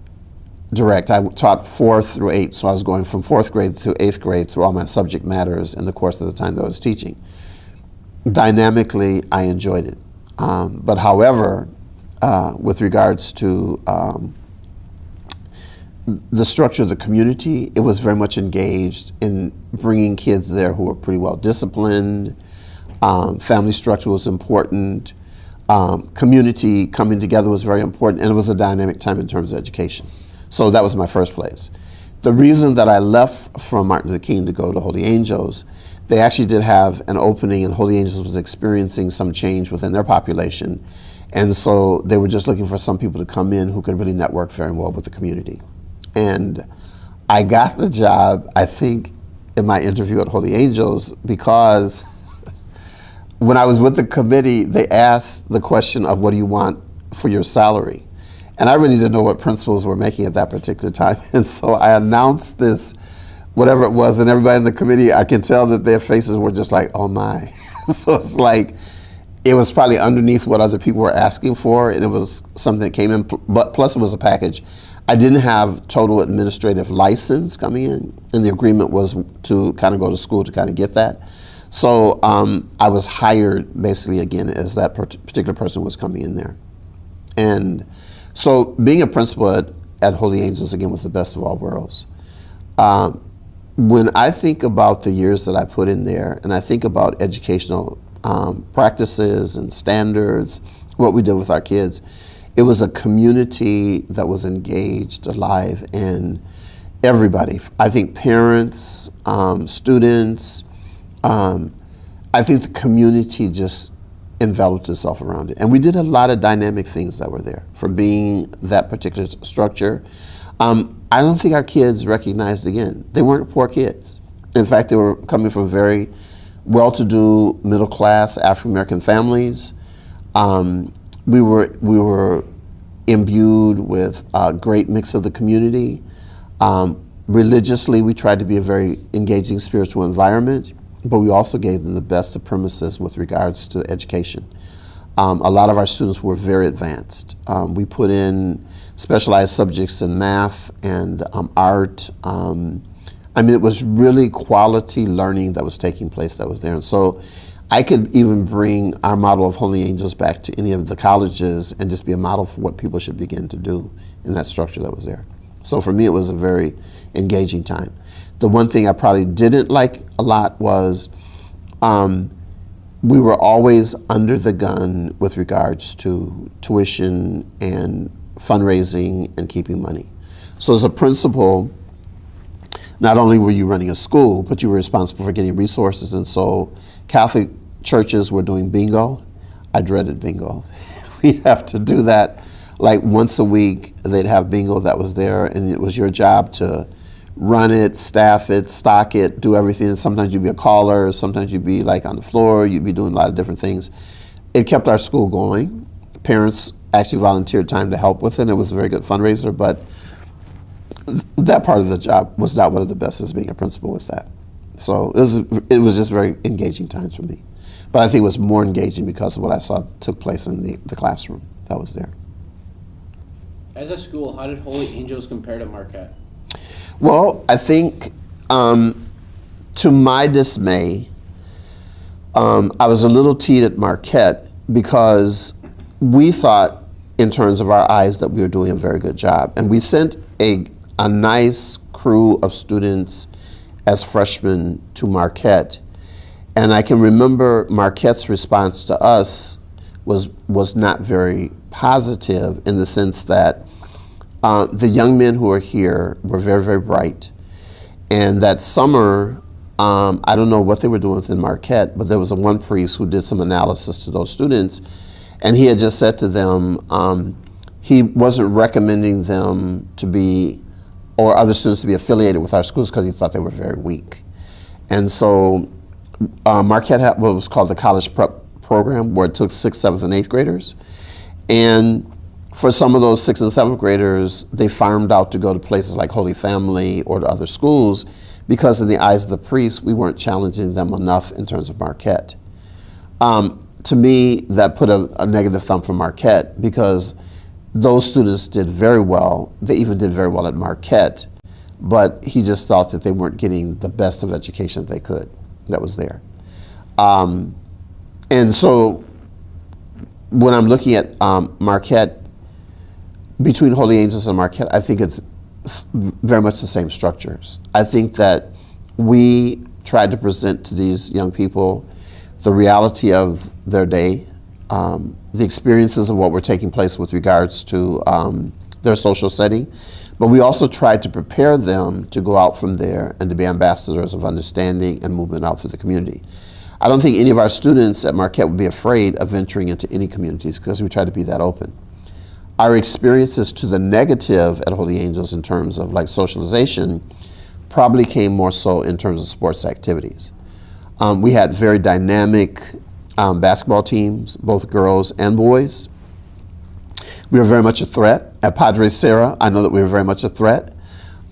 direct. I taught 4th through 8th, so I was going from 4th grade to 8th grade through all my subject matters in the course of the time that I was teaching. Dynamically, I enjoyed it. But however, with regards to the structure of the community, it was very much engaged in bringing kids there who were pretty well disciplined. Family structure was important. Community coming together was very important, and it was a dynamic time in terms of education. So that was my first place. The reason that I left from Martin Luther King to go to Holy Angels, they actually did have an opening, and Holy Angels was experiencing some change within their population. And so they were just looking for some people to come in who could really network very well with the community. And I got the job, I think, in my interview at Holy Angels because when I was with the committee, they asked the question of what do you want for your salary? And I really didn't know what principals were making at that particular time. And so I announced this, whatever it was, and everybody in the committee, I can tell that their faces were just like, oh my. So it's like, it was probably underneath what other people were asking for, and it was something that came in, but plus it was a package. I didn't have total administrative license coming in, and the agreement was to kind of go to school to kind of get that. So I was hired basically again as that particular person was coming in there. And so being a principal at Holy Angels again was the best of all worlds. When I think about the years that I put in there, and I think about educational practices and standards, what we did with our kids, it was a community that was engaged, alive, and everybody. I think parents, students, I think the community just enveloped itself around it. And we did a lot of dynamic things that were there for being that particular structure. I don't think our kids recognized, again, they weren't poor kids. In fact, they were coming from very well-to-do, middle-class African-American families. We were imbued with a great mix of the community. Religiously, we tried to be a very engaging spiritual environment, but we also gave them the best of premises with regards to education. A lot of our students were very advanced. We put in specialized subjects in math and art. I mean, it was really quality learning that was taking place that was there. And so I could even bring our model of Holy Angels back to any of the colleges and just be a model for what people should begin to do in that structure that was there. So for me, it was a very engaging time. The one thing I probably didn't like a lot was we were always under the gun with regards to tuition and fundraising and keeping money. So as a principal, not only were you running a school, but you were responsible for getting resources. And so Catholic churches were doing bingo. I dreaded bingo. We'd have to do that like once a week. They'd have bingo that was there, and it was your job to run it, staff it, stock it, do everything. Sometimes you'd be a caller, sometimes you'd be like on the floor, you'd be doing a lot of different things. It kept our school going. Parents actually volunteered time to help with it. It was a very good fundraiser, but that part of the job was not one of the best as being a principal with that. So it was just very engaging times for me. But I think it was more engaging because of what I saw took place in the classroom that was there. As a school, how did Holy Angels compare to Marquette? Well, I think, to my dismay, I was a little teed at Marquette because we thought, in terms of our eyes, that we were doing a very good job. And we sent a nice crew of students as freshmen to Marquette. And I can remember Marquette's response to us was not very positive, in the sense that the young men who were here were very, very bright. And that summer, I don't know what they were doing within Marquette, but there was one priest who did some analysis to those students, and he had just said to them, he wasn't recommending them to be, or other students to be affiliated with our schools, because he thought they were very weak. And so Marquette had what was called the college prep program, where it took 6th, 7th, and 8th graders. And for some of those 6th and 7th graders, they farmed out to go to places like Holy Family or to other schools, because in the eyes of the priests, we weren't challenging them enough in terms of Marquette. To me, that put a negative thumb for Marquette, because those students did very well. They even did very well at Marquette, but he just thought that they weren't getting the best of education that they could, that was there. And so when I'm looking at Marquette, between Holy Angels and Marquette, I think it's very much the same structures. I think that we tried to present to these young people the reality of their day, the experiences of what were taking place with regards to their social setting, but we also tried to prepare them to go out from there and to be ambassadors of understanding and movement out through the community. I don't think any of our students at Marquette would be afraid of venturing into any communities, because we try to be that open. Our experiences to the negative at Holy Angels in terms of like socialization probably came more so in terms of sports activities. We had very dynamic basketball teams, both girls and boys. We were very much a threat. At Padre Serra, I know that we were very much a threat.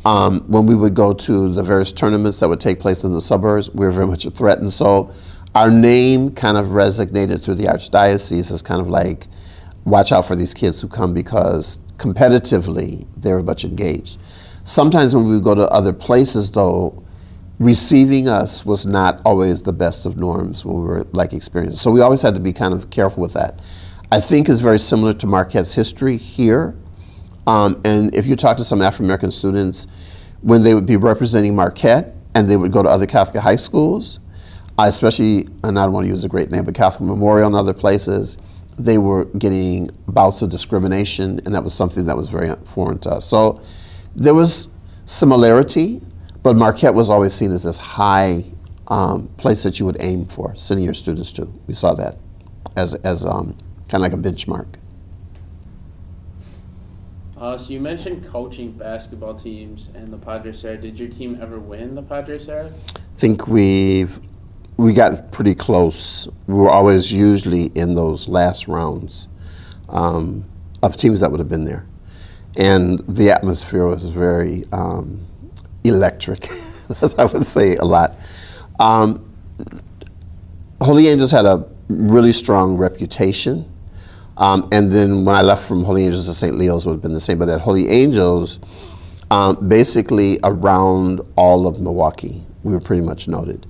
When we would go to the various tournaments that would take place in the suburbs, we were very much a threat. And so our name kind of resonated through the archdiocese as kind of like, watch out for these kids who come, because competitively they were much engaged. Sometimes when we would go to other places, though, receiving us was not always the best of norms when we were like experiencing. So we always had to be kind of careful with that. I think is very similar to Marquette's history here. And if you talk to some African-American students, when they would be representing Marquette and they would go to other Catholic high schools, especially, and I don't want to use a great name, but Catholic Memorial and other places, they were getting bouts of discrimination, and that was something that was very foreign to us. So there was similarity, but Marquette was always seen as this high place that you would aim for, sending your students to. We saw that as kind of like a benchmark. So you mentioned coaching basketball teams and the Padre Serra. Did your team ever win the Padre Serra? I think we got pretty close. We were always usually in those last rounds of teams that would have been there. And the atmosphere was very electric, as I would say a lot. Holy Angels had a really strong reputation. And then when I left from Holy Angels to St. Leo's would have been the same. But at Holy Angels, basically around all of Milwaukee, we were pretty much noted.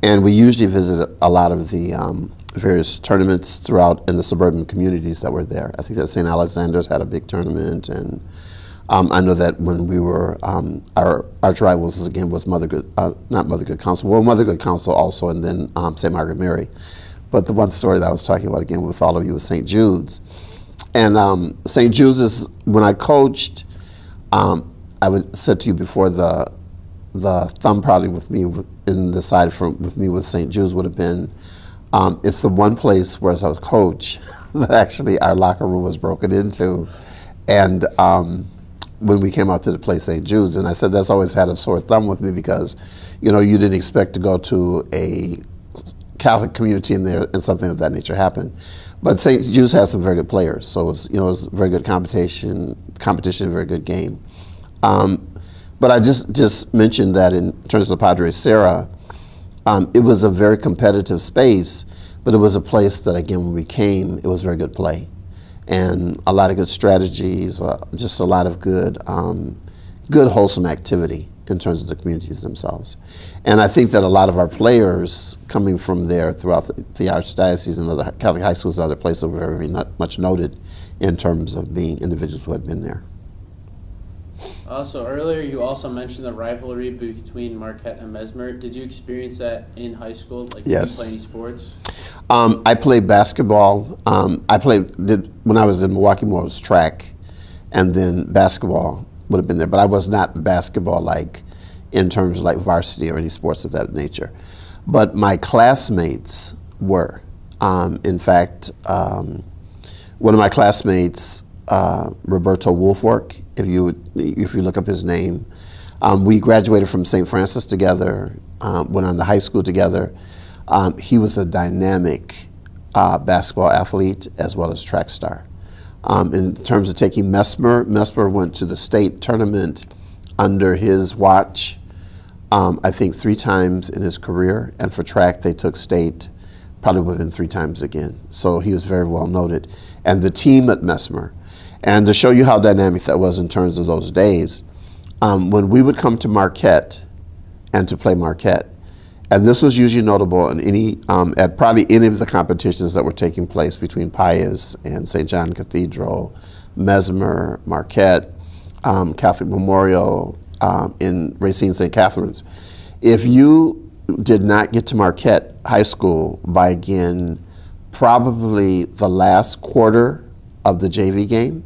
And we usually visited a lot of the various tournaments throughout in the suburban communities that were there. I think that St. Alexander's had a big tournament, and I know that when we were, our arch rivals again was not Mother Good Counsel, well, Mother Good Counsel also, and then St. Margaret Mary. But the one story that I was talking about again with all of you was St. Jude's. And St. Jude's is, when I coached, I would said to you before, the thumb probably with me in the side with me with St. Jude's would have been, it's the one place where as I was coach that actually our locker room was broken into. And when we came out to the place St. Jude's, and I said that's always had a sore thumb with me, because you didn't expect to go to a Catholic community in there and something of that nature happened. But St. Jude's has some very good players, so it was very good competition, very good game. But I just mentioned that in terms of Padre Serra, It was a very competitive space, but it was a place that, again, when we came, it was very good play. And a lot of good strategies, just a lot of good, good wholesome activity in terms of the communities themselves. And I think that a lot of our players coming from there throughout the Archdiocese and other Catholic high schools and other places were very much noted in terms of being individuals who had been there. So earlier you also mentioned the rivalry between Marquette and Mesmer. Did you experience that in high school? Like, Yes. Did you play any sports? I played basketball. When I was in Milwaukee more, it was track, and then basketball would have been there. But I was not basketball like in terms of like varsity or any sports of that nature. But my classmates were. In fact, one of my classmates, Roberto Wolfwork, if you look up his name, we graduated from St. Francis together, went on to high school together. He was a dynamic basketball athlete as well as track star. In terms of taking Mesmer went to the state tournament under his watch, I think 3 times in his career, and for track they took state, probably would have been 3 times again. So he was very well noted. And the team at Mesmer, and to show you how dynamic that was in terms of those days, when we would come to Marquette and to play Marquette, and this was usually notable in at probably any of the competitions that were taking place between Pius and St. John Cathedral, Mesmer, Marquette, Catholic Memorial, in Racine St. Catherine's. If you did not get to Marquette High School by, again, probably the last quarter of the JV game,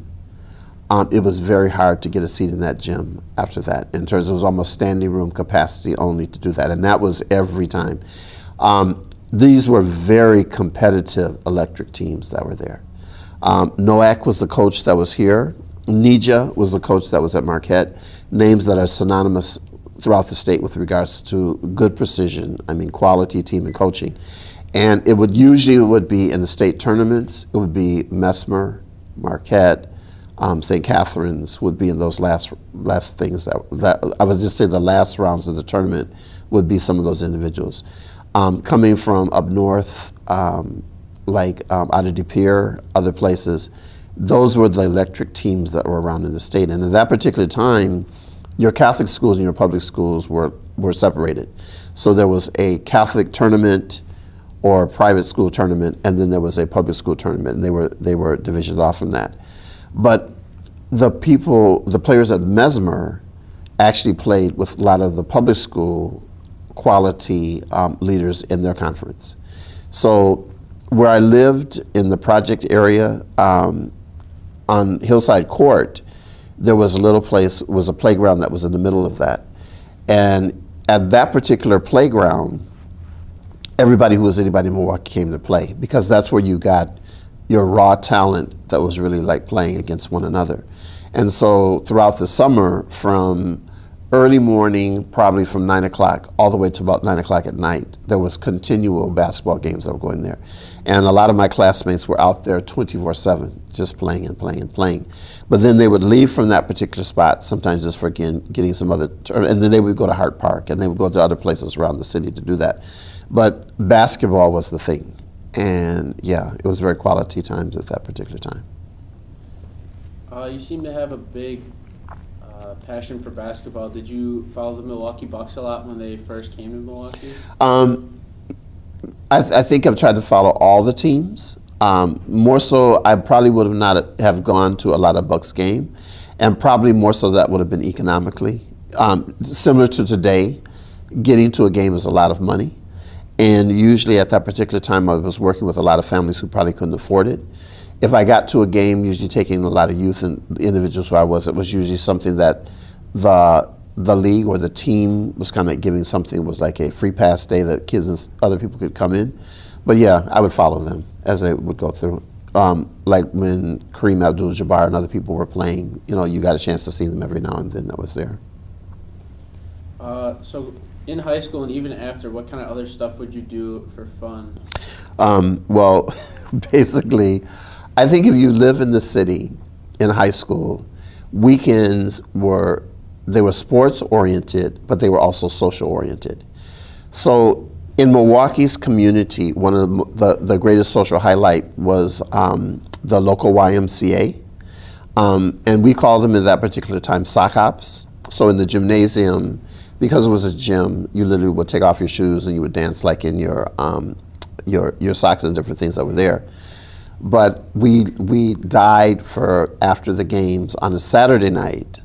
it was very hard to get a seat in that gym after that. In terms of, it was almost standing room capacity only to do that, and that was every time. These were very competitive electric teams that were there. Noack was the coach that was here. Nija was the coach that was at Marquette. Names that are synonymous throughout the state with regards to good precision, quality team and coaching. And it would usually be in the state tournaments, it would be Mesmer, Marquette, St. Catherine's would be in those last things that I would just say the last rounds of the tournament would be some of those individuals. Coming from up north, out of De Pere, other places, those were the electric teams that were around in the state. And at that particular time, your Catholic schools and your public schools were separated. So there was a Catholic tournament or a private school tournament, and then there was a public school tournament, and they were divisioned off from that. But the players at Mesmer actually played with a lot of the public school quality leaders in their conference. So where I lived in the project area on Hillside Court, there was a playground that was in the middle of that. And at that particular playground, everybody who was anybody in Milwaukee came to play, because that's where you got your raw talent that was really like playing against one another. And so throughout the summer, from early morning, probably from 9 o'clock all the way to about 9 o'clock at night, there was continual basketball games that were going there. And a lot of my classmates were out there 24/7, just playing and playing and playing. But then they would leave from that particular spot, sometimes just for getting some other, and then they would go to Hart Park, and they would go to other places around the city to do that. But basketball was the thing. And yeah, it was very quality times at that particular time. You seem to have a big passion for basketball. Did you follow the Milwaukee Bucks a lot when they first came to Milwaukee? I think I've tried to follow all the teams. More so, I probably would have not have gone to a lot of Bucks game, and probably more so that would have been economically. Similar to today, getting to a game is a lot of money. And usually at that particular time, I was working with a lot of families who probably couldn't afford it. If I got to a game, usually taking a lot of youth and individuals who I was, it was usually something that the league or the team was kind of giving something, was like a free pass day that kids and other people could come in. But yeah, I would follow them as they would go through. Like when Kareem Abdul-Jabbar and other people were playing, you got a chance to see them every now and then that was there. So in high school and even after, what kind of other stuff would you do for fun? Well, basically, I think if you live in the city in high school, weekends they were sports oriented, but they were also social oriented. So In Milwaukee's community, one of the greatest social highlight was the local YMCA. And we called them at that particular time sock hops. So in the gymnasium, because it was a gym, you literally would take off your shoes and you would dance like in your socks and different things that were there. But we died for after the games on a Saturday night.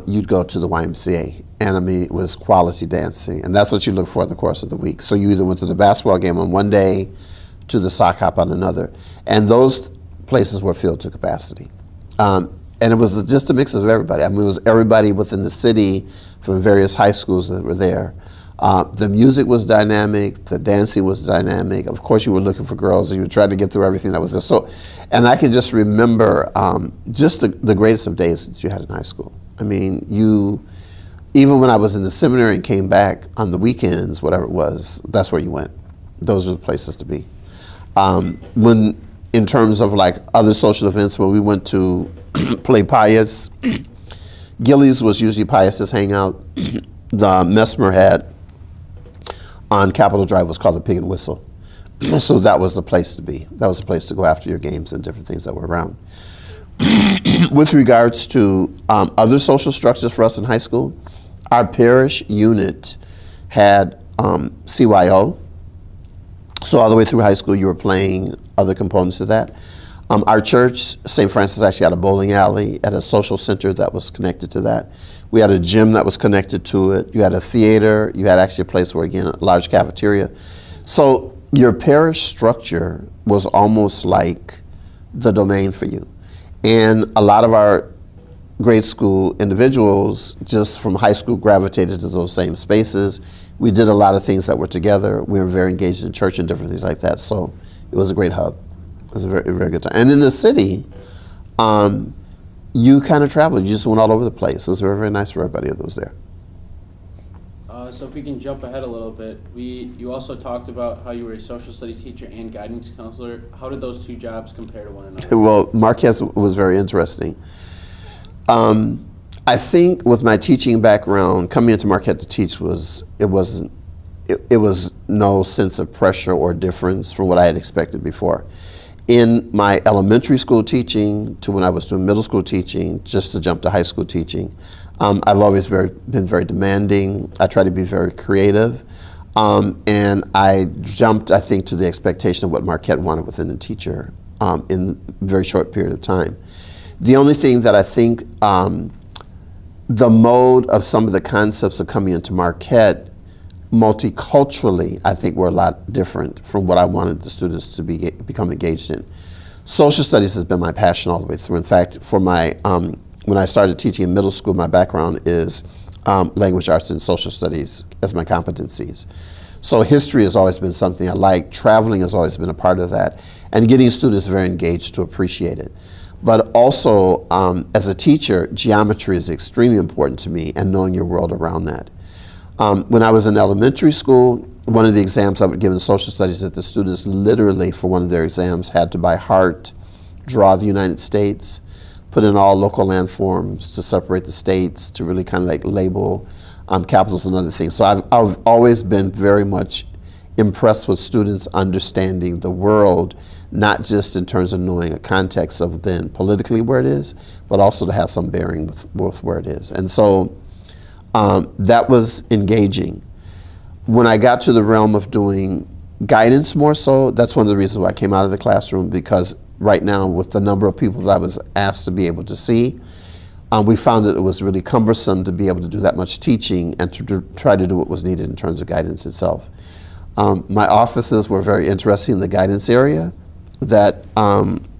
You'd go to the YMCA, and I mean it was quality dancing, and that's what you look for in the course of the week. So you either went to the basketball game on one day, to the sock hop on another, and those places were filled to capacity. And it was just a mix of everybody. I mean, it was everybody within the city from various high schools that were there. The music was dynamic, the dancing was dynamic. Of course, you were looking for girls and you were trying to get through everything that was there. So, and I can just remember just the greatest of days that you had in high school. I mean, even when I was in the seminary and came back on the weekends, whatever it was, that's where you went. Those were the places to be. In terms of like other social events, when we went to play Pius, Gilley's was usually Pius's hangout. The Mesmer had on Capitol Drive was called the Pig and Whistle. So that was the place to be. That was the place to go after your games and different things that were around. With regards to other social structures for us in high school, our parish unit had CYO. So all the way through high school, you were playing other components of that. Our church, St. Francis, actually had a bowling alley, had a social center that was connected to that. We had a gym that was connected to it. You had a theater. You had actually a place where, again, a large cafeteria. So your parish structure was almost like the domain for you. And a lot of our grade school individuals just from high school gravitated to those same spaces. We did a lot of things that were together. We were very engaged in church and different things like that. So it was a great hub. It was a very, very good time. And in the city, you kind of traveled. You just went all over the place. It was very, very nice for everybody that was there. So if we can jump ahead a little bit, you also talked about how you were a social studies teacher and guidance counselor. How did those two jobs compare to one another? Well, Marquez was very interesting. I think with my teaching background, coming into Marquette to teach was no sense of pressure or difference from what I had expected before. In my elementary school teaching to when I was doing middle school teaching, just to jump to high school teaching, I've always been very demanding. I try to be very creative. And I jumped, I think, to the expectation of what Marquette wanted within the teacher in a very short period of time. The only thing that I think the mode of some of the concepts of coming into Marquette multiculturally, I think, were a lot different from what I wanted the students to become engaged in. Social studies has been my passion all the way through. In fact, for my when I started teaching in middle school, my background is language arts and social studies as my competencies. So history has always been something I like. Traveling has always been a part of that, and getting students very engaged to appreciate it. But also, as a teacher, geometry is extremely important to me, and knowing your world around that. When I was in elementary school, one of the exams I would give in social studies that the students literally, for one of their exams, had to by heart draw the United States, put in all local landforms to separate the states, to really kind of like label capitals and other things. So I've always been very much impressed with students understanding the world, not just in terms of knowing a context of then politically where it is, but also to have some bearing with where it is. And so that was engaging. When I got to the realm of doing guidance more so, that's one of the reasons why I came out of the classroom, because right now with the number of people that I was asked to be able to see, we found that it was really cumbersome to be able to do that much teaching and to try to do what was needed in terms of guidance itself. My offices were very interesting in the guidance area. That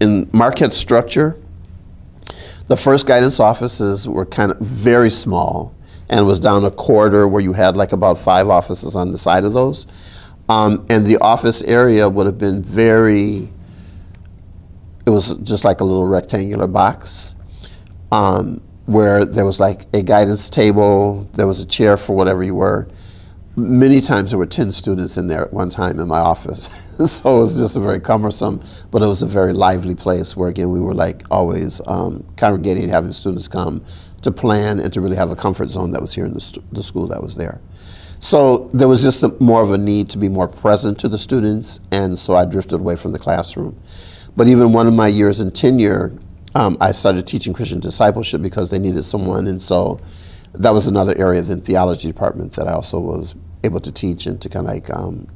in Marquette's structure, the first guidance offices were kind of very small, and it was down a corridor where you had like about 5 offices on the side of those. And the office area would have been it was just like a little rectangular box where there was like a guidance table, there was a chair for whatever you were. Many times there were 10 students in there at one time in my office. So it was just a very cumbersome, but it was a very lively place where, again, we were like always congregating, having students come to plan and to really have a comfort zone that was here in the school that was there. So there was just more of a need to be more present to the students, and so I drifted away from the classroom. But even one of my years in tenure, I started teaching Christian discipleship because they needed someone, and so that was another area of the theology department that I also was able to teach and to kind of like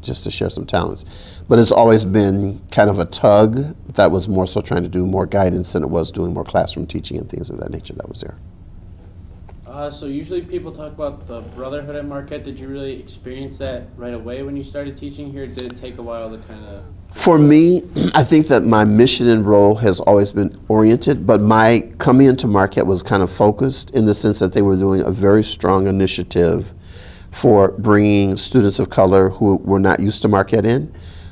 just to share some talents. But it's always been kind of a tug that was more so trying to do more guidance than it was doing more classroom teaching and things of that nature that was there. So usually people talk about the brotherhood at Marquette. Did you really experience that right away when you started teaching here? Did it take a while to kind of... For me, I think that my mission and role has always been oriented, but my coming into Marquette was kind of focused in the sense that they were doing a very strong initiative for bringing students of color who were not used to Marquette in.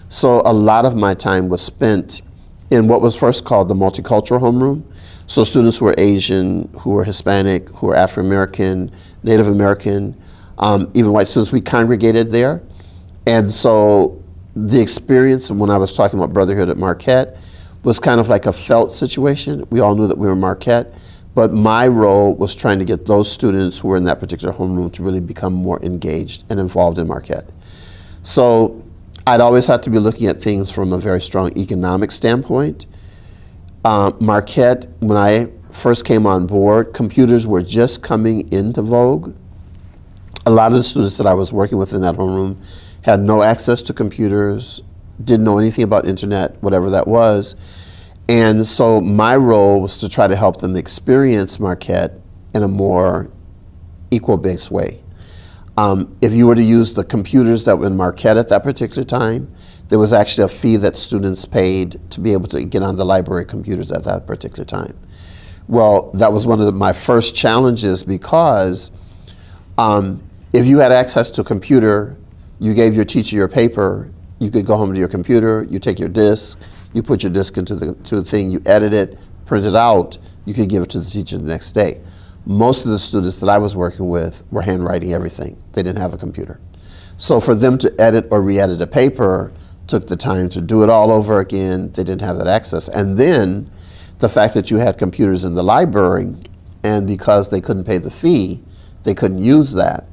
So a lot of my time was spent in what was first called the multicultural homeroom. So students who were Asian, who were Hispanic, who were Afro-American, Native American, even white students, we congregated there. And so the experience when I was talking about brotherhood at Marquette was kind of like a felt situation. We all knew that we were Marquette, but my role was trying to get those students who were in that particular homeroom to really become more engaged and involved in Marquette. So I'd always had to be looking at things from a very strong economic standpoint. Marquette, when I first came on board, computers were just coming into vogue. A lot of the students that I was working with in that homeroom had no access to computers, didn't know anything about internet, whatever that was. And so my role was to try to help them experience Marquette in a more equal-based way. If you were to use the computers that were in Marquette at that particular time, there was actually a fee that students paid to be able to get on the library computers at that particular time. Well, that was one of my first challenges because if you had access to a computer, you gave your teacher your paper, you could go home to your computer, you take your disk, you put your disk into the thing, you edit it, print it out, you could give it to the teacher the next day. Most of the students that I was working with were handwriting everything. They didn't have a computer. So for them to edit or re-edit a paper took the time to do it all over again. They didn't have that access. And then the fact that you had computers in the library, and because they couldn't pay the fee, they couldn't use that.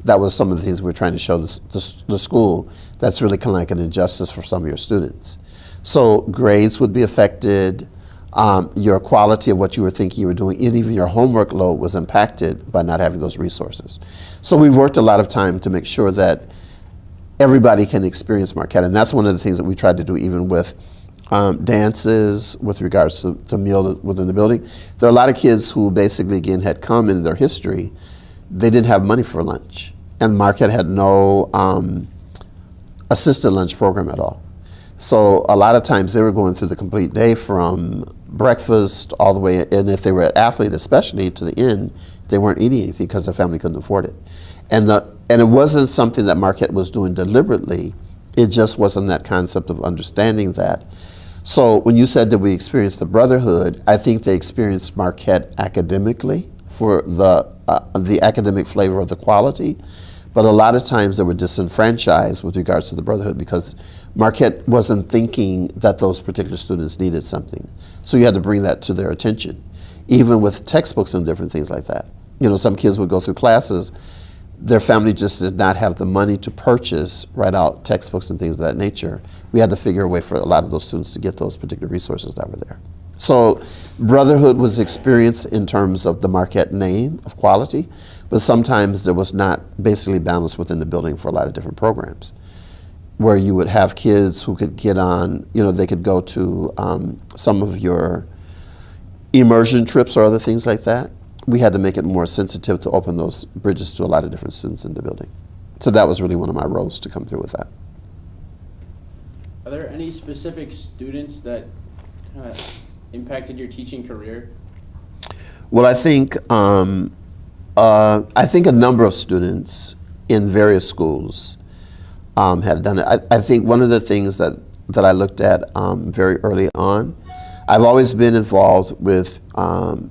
That was some of the things we were trying to show the school. That's really kind of like an injustice for some of your students. So grades would be affected, your quality of what you were thinking you were doing, and even your homework load was impacted by not having those resources. So we worked a lot of time to make sure that everybody can experience Marquette, and that's one of the things that we tried to do even with dances with regards to meal within the building. There are a lot of kids who basically, again, had come in their history, they didn't have money for lunch, and Marquette had no assisted lunch program at all. So a lot of times they were going through the complete day from breakfast all the way, and if they were an athlete especially, to the end, they weren't eating anything because their family couldn't afford it. And it wasn't something that Marquette was doing deliberately, it just wasn't that concept of understanding that. So when you said that we experienced the brotherhood, I think they experienced Marquette academically for the academic flavor of the quality, but a lot of times they were disenfranchised with regards to the brotherhood because Marquette wasn't thinking that those particular students needed something. So you had to bring that to their attention, even with textbooks and different things like that. You know, some kids would go through classes, their family just did not have the money to purchase, write out textbooks and things of that nature. We had to figure a way for a lot of those students to get those particular resources that were there. So brotherhood was experienced in terms of the Marquette name of quality, but sometimes there was not basically balance within the building for a lot of different programs, where you would have kids who could get on, you know, they could go to some of your immersion trips or other things like that. We had to make it more sensitive to open those bridges to a lot of different students in the building. So that was really one of my roles to come through with that. Are there any specific students that kind of impacted your teaching career? Well, I think a number of students in various schools had done it. I think one of the things that I looked at very early on, I've always been involved with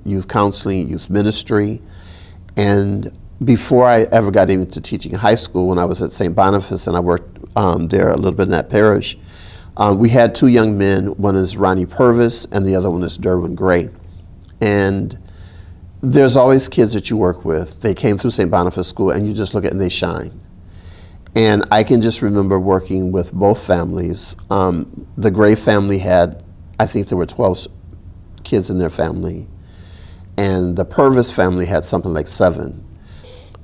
youth counseling, youth ministry, and before I ever got into teaching in high school, when I was at St. Boniface and I worked there a little bit in that parish, we had two young men. One is Ronnie Purvis and the other one is Derwin Gray. And there's always kids that you work with. They came through St. Boniface School and you just look at and they shine. And I can just remember working with both families. The Gray family had, I think there were 12 kids in their family, and the Purvis family had something like 7.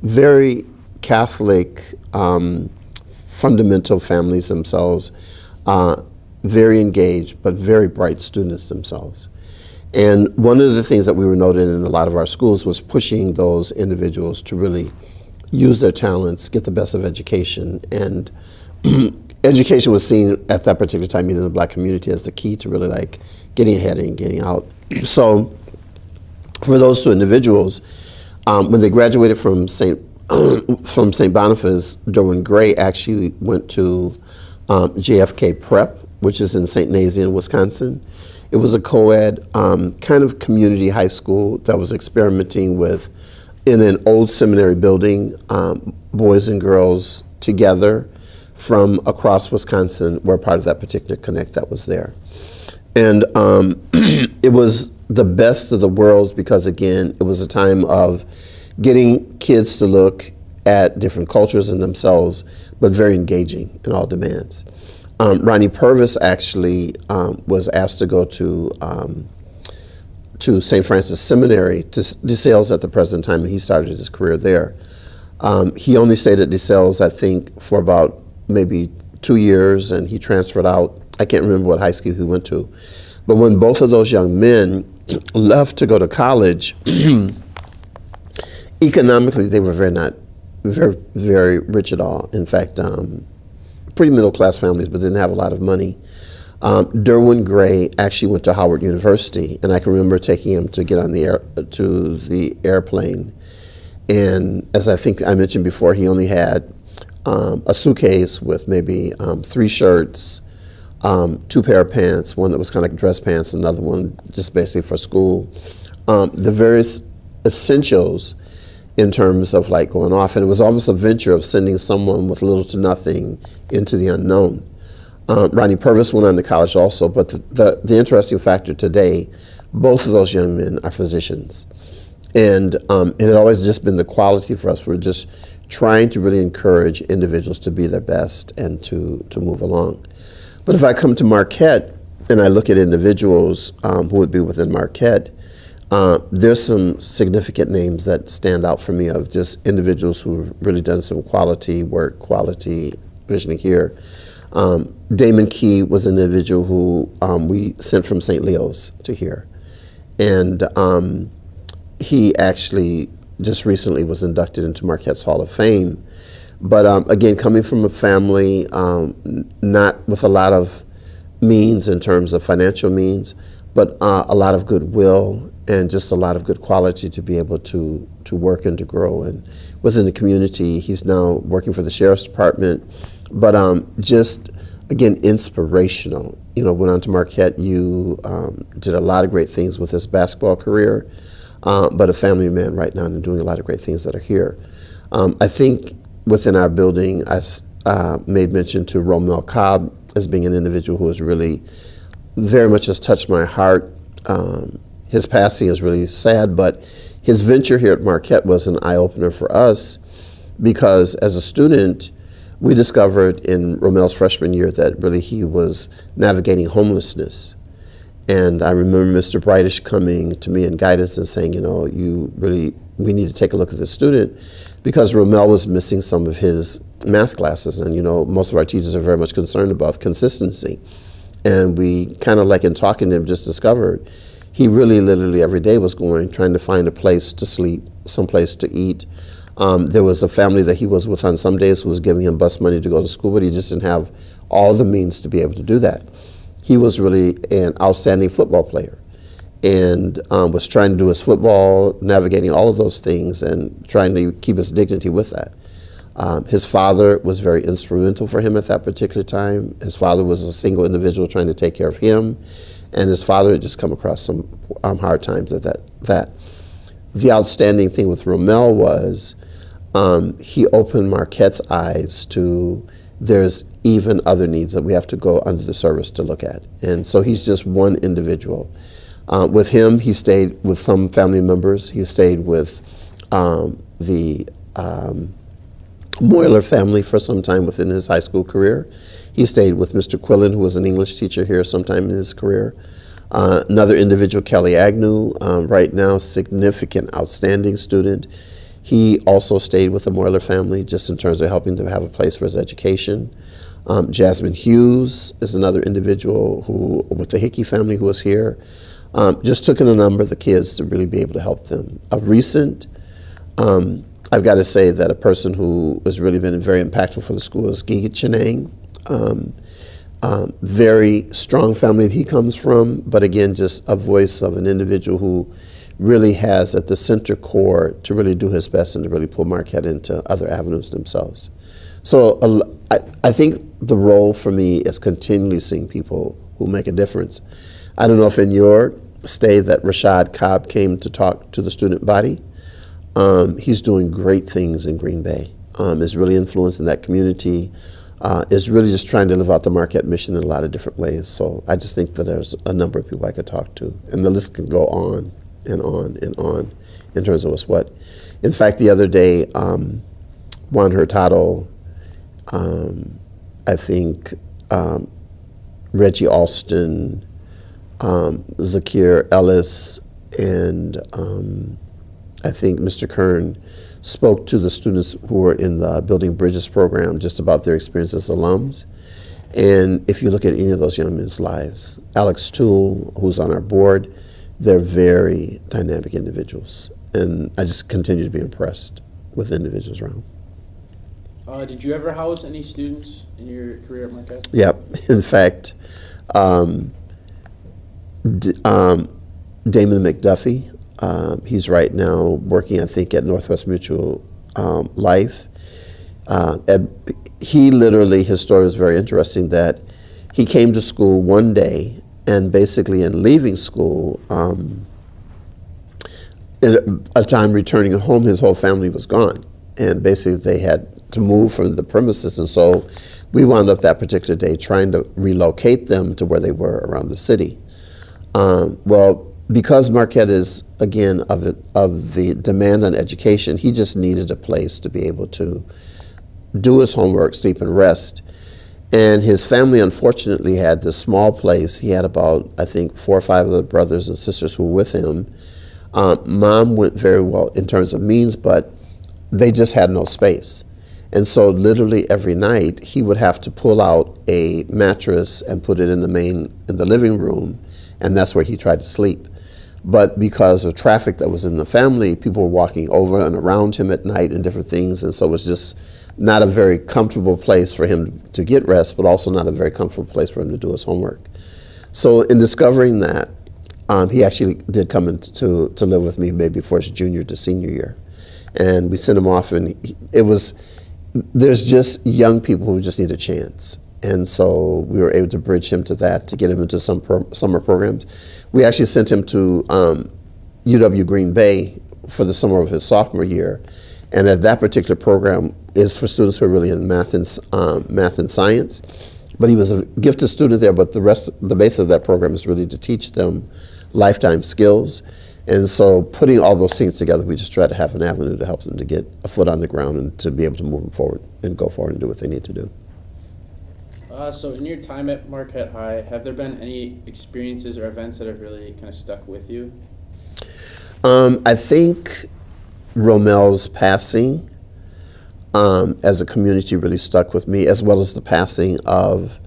Very Catholic, fundamental families themselves, very engaged, but very bright students themselves. And one of the things that we were noting in a lot of our schools was pushing those individuals to really use their talents, get the best of education. And education was seen at that particular time in the Black community as the key to really like getting ahead and getting out. So for those 2 individuals, when they graduated from St. Boniface, Derwin Gray actually went to JFK Prep, which is in St. Nazaire, Wisconsin. It was a co-ed kind of community high school that was experimenting with, in an old seminary building, boys and girls together from across Wisconsin were part of that particular connect that was there. And it was the best of the worlds because, again, it was a time of getting kids to look at different cultures in themselves, but very engaging in all demands. Ronnie Purvis actually was asked to go to St. Francis Seminary, to DeSales at the present time, and he started his career there. He only stayed at DeSales, I think, for about maybe 2 years, and he transferred out. I can't remember what high school he went to. But when both of those young men left to go to college, economically, they were very rich at all. In fact, pretty middle-class families, but didn't have a lot of money. Derwin Gray actually went to Howard University, and I can remember taking him to get on the airplane. And as I think I mentioned before, he only had a suitcase with maybe 3 shirts, 2 pair of pants, one that was kind of like dress pants, another one just basically for school. The various essentials in terms of like going off, and it was almost a venture of sending someone with little to nothing into the unknown. Ronnie Purvis went on to college also, but the interesting factor today, both of those young men are physicians. And it had always just been the quality for us. We're just trying to really encourage individuals to be their best and to move along. But if I come to Marquette and I look at individuals who would be within Marquette, there's some significant names that stand out for me of just individuals who've really done some quality work, quality visioning here. Damon Key was an individual who we sent from St. Leo's to here. And he actually just recently was inducted into Marquette's Hall of Fame. But again, coming from a family not with a lot of means in terms of financial means, but a lot of goodwill and just a lot of good quality to be able to work and to grow. And within the community, he's now working for the Sheriff's Department, but just, again, inspirational. You know, went on to Marquette, you did a lot of great things with his basketball career, but a family man right now and doing a lot of great things that are here. I think within our building, I made mention to Romel Cobb as being an individual who has really very much has touched my heart. His passing is really sad, but his venture here at Marquette was an eye-opener for us because as a student, we discovered in Romel's freshman year that really he was navigating homelessness. And I remember Mr. Brightish coming to me in guidance and saying, you know, we need to take a look at this student because Romel was missing some of his math classes. And, you know, most of our teachers are very much concerned about consistency. And we kind of like in talking to him just discovered he really literally every day was trying to find a place to sleep, some place to eat. There was a family that he was with on some days who was giving him bus money to go to school, but he just didn't have all the means to be able to do that. He was really an outstanding football player and was trying to do his football, navigating all of those things and trying to keep his dignity with that. His father was very instrumental for him at that particular time. His father was a single individual trying to take care of him, and his father had just come across some hard times at that. The outstanding thing with Romel was he opened Marquette's eyes to there's even other needs that we have to go under the service to look at. And so he's just one individual. With him, he stayed with some family members. He stayed with the Moyler family for some time within his high school career. He stayed with Mr. Quillen, who was an English teacher here sometime in his career. Another individual, Kelly Agnew, right now significant, outstanding student. He also stayed with the Moyler family just in terms of helping to have a place for his education. Jasmine Hughes is another individual who, with the Hickey family, who was here. Just took in a number of the kids to really be able to help them. Of recent, I've got to say that a person who has really been very impactful for the school is Gillon. Very strong family that he comes from, but again, just a voice of an individual who really has at the center core to really do his best and to really pull Marquette into other avenues themselves. So I think the role for me is continually seeing people who make a difference. I don't know if in your stay that Rashad Cobb came to talk to the student body. He's doing great things in Green Bay. Is really influencing that community. Is really just trying to live out the Marquette mission in a lot of different ways. So I just think that there's a number of people I could talk to, and the list can go on and on and on in terms of what's what. In fact, the other day, Juan Hurtado, I think Reggie Alston, Zakir Ellis, and I think Mr. Kern spoke to the students who were in the Building Bridges program just about their experience as alums. And if you look at any of those young men's lives, Alex Toole, who's on our board, they're very dynamic individuals. And I just continue to be impressed with the individuals around. Did you ever house any students in your career at Marquette? Yep. In fact, Damon McDuffie, he's right now working, I think, at Northwest Mutual Life. He literally, his story was very interesting that he came to school one day and basically in leaving school, in a time returning home, his whole family was gone. And basically they had to move from the premises. And so we wound up that particular day trying to relocate them to where they were around the city. Well, because Marquette is, again, of the demand on education, he just needed a place to be able to do his homework, sleep, and rest. And his family, unfortunately, had this small place. He had about, I think, 4 or 5 of the brothers and sisters who were with him. Mom went very well in terms of means, but they just had no space. And so literally every night, he would have to pull out a mattress and put it in the living room, and that's where he tried to sleep. But because of traffic that was in the family, people were walking over and around him at night and different things, and so it was just not a very comfortable place for him to get rest, but also not a very comfortable place for him to do his homework. So in discovering that, he actually did come in to live with me maybe for his junior to senior year. And we sent him off, and there's just young people who just need a chance. And so we were able to bridge him to that, to get him into some summer programs. We actually sent him to UW Green Bay for the summer of his sophomore year. And at that particular program is for students who are really in math and science. But he was a gifted student there, but the base of that program is really to teach them lifetime skills. And so putting all those things together, we just try to have an avenue to help them to get a foot on the ground and to be able to move them forward and go forward and do what they need to do. So in your time at Marquette High, have there been any experiences or events that have really kind of stuck with you? I think Romel's passing as a community really stuck with me, as well as the passing of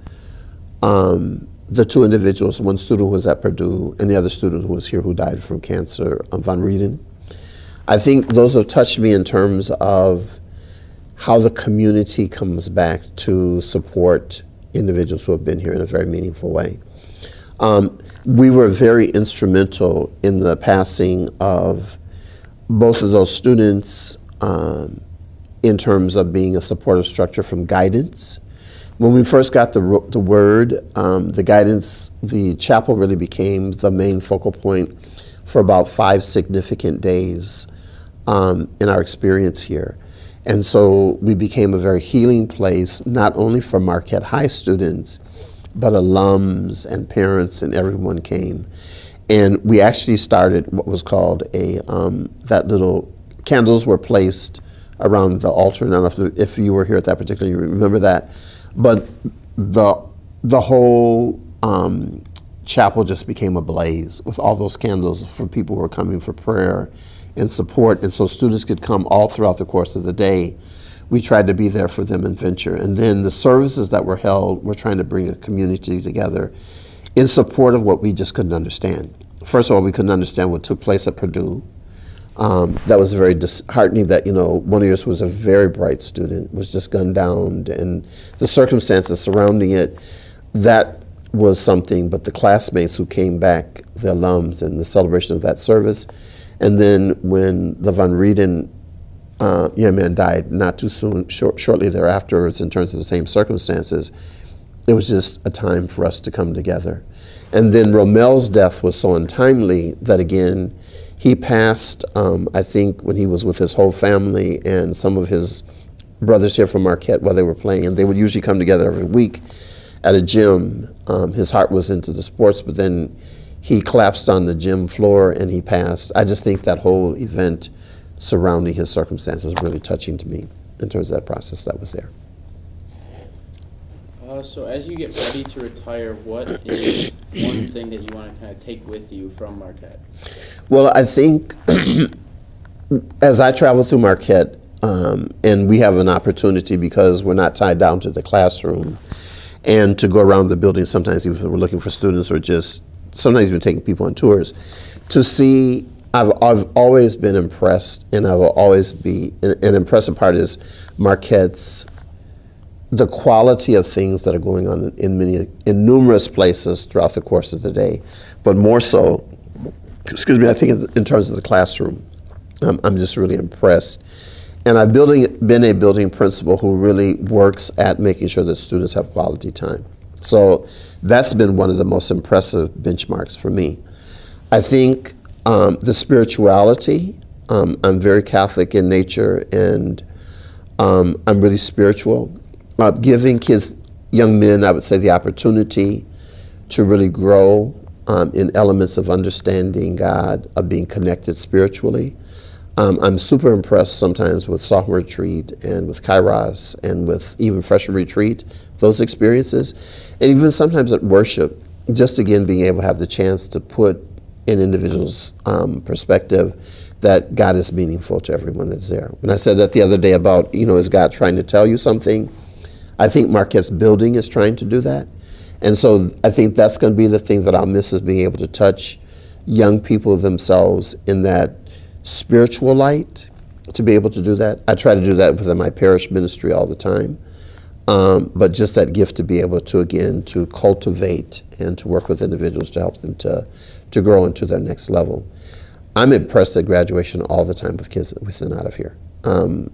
the 2 individuals, one student who was at Purdue and the other student who was here who died from cancer, Von Rieden. I think those have touched me in terms of how the community comes back to support individuals who have been here in a very meaningful way. We were very instrumental in the passing of both of those students in terms of being a supportive structure from guidance. When we first got the word, the guidance, the chapel really became the main focal point for about 5 significant days in our experience here. And so we became a very healing place, not only for Marquette High students, but alums and parents, and everyone came. And we actually started what was called that little candles were placed around the altar. And I don't know if you were here at that particular, you remember that. But the whole chapel just became ablaze with all those candles for people who were coming for prayer and support. And so students could come all throughout the course of the day. We tried to be there for them in Venture. And then the services that were held, we're trying to bring a community together in support of what we just couldn't understand. First of all, we couldn't understand what took place at Purdue. That was very disheartening that, one of yours was a very bright student, was just gunned down, and the circumstances surrounding it, that was something. But the classmates who came back, the alums, and the celebration of that service, and then when the Van Rieden young man died not too soon, shortly thereafter, in terms of the same circumstances, it was just a time for us to come together. And then Romel's death was so untimely that, again, he passed, I think, when he was with his whole family and some of his brothers here from Marquette while they were playing. And they would usually come together every week at a gym. His heart was into the sports, but then he collapsed on the gym floor and he passed. I just think that whole event surrounding his circumstances is really touching to me in terms of that process that was there. So as you get ready to retire, what is one thing that you want to kind of take with you from Marquette? Well, I think as I travel through Marquette, and we have an opportunity because we're not tied down to the classroom, and to go around the building sometimes even if we're looking for students or just sometimes even taking people on tours, to see, I've always been impressed, and I will always be, an impressive part is Marquette's, the quality of things that are going on in numerous places throughout the course of the day, but more so, I think in terms of the classroom, I'm just really impressed. And I've been a building principal who really works at making sure that students have quality time. So that's been one of the most impressive benchmarks for me. I think the spirituality, I'm very Catholic in nature, and I'm really spiritual. Giving kids, young men, I would say, the opportunity to really grow in elements of understanding God, of being connected spiritually. I'm super impressed sometimes with sophomore retreat and with Kairos and with even freshman retreat, those experiences. And even sometimes at worship, just again being able to have the chance to put in individuals' perspective that God is meaningful to everyone that's there. When I said that the other day about, is God trying to tell you something? I think Marquette's building is trying to do that. And so I think that's going to be the thing that I'll miss, is being able to touch young people themselves in that spiritual light, to be able to do that. I try to do that within my parish ministry all the time. But just that gift to be able to, again, to cultivate and to work with individuals to help them to grow into their next level. I'm impressed at graduation all the time with kids that we send out of here. And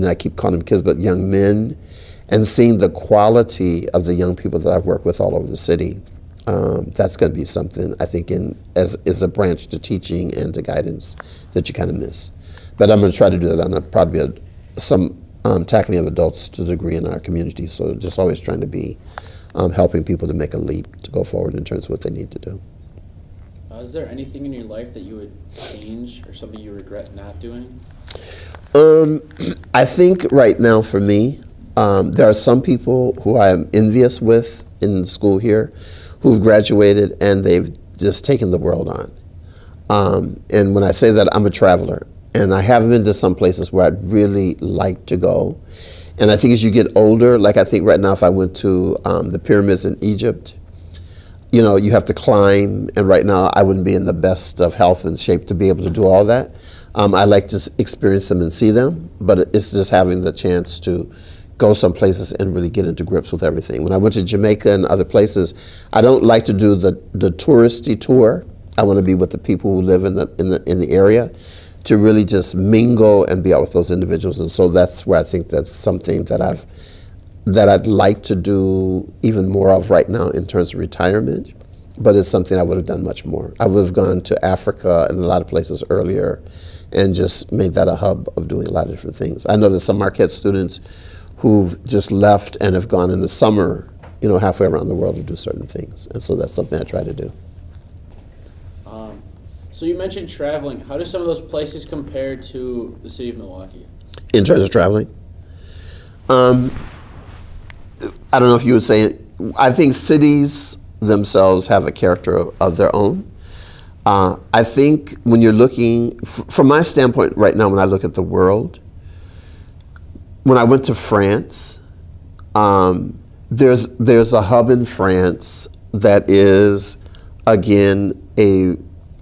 I keep calling them kids, but young men, and seeing the quality of the young people that I've worked with all over the city. That's going to be something, I think, as a branch to teaching and to guidance that you kind of miss. But I'm going to try to do that on probably some tackling of adults to a degree in our community. So just always trying to be helping people to make a leap, to go forward in terms of what they need to do. Is there anything in your life that you would change or something you regret not doing? I think right now for me, there are some people who I am envious with in school here who've graduated and they've just taken the world on. And when I say that, I'm a traveler, and I have been to some places where I'd really like to go. And I think as you get older, like I think right now if I went to the pyramids in Egypt, you have to climb, and right now I wouldn't be in the best of health and shape to be able to do all that. I like to experience them and see them, but it's just having the chance to go some places and really get into grips with everything. When I went to Jamaica and other places, I don't like to do the touristy tour. I want to be with the people who live in the area, to really just mingle and be out with those individuals. And so that's where I think that's something that I'd like to do even more of right now in terms of retirement. But it's something I would have done much more. I would have gone to Africa and a lot of places earlier and just made that a hub of doing a lot of different things. I know there's some Marquette students who've just left and have gone in the summer, halfway around the world to do certain things. And so that's something I try to do. So you mentioned traveling. How do some of those places compare to the city of Milwaukee? In terms of traveling? I don't know if you would say it. I think cities themselves have a character of their own. I think when you're looking, from my standpoint right now, when I look at the world, when I went to France, there's a hub in France that is, again,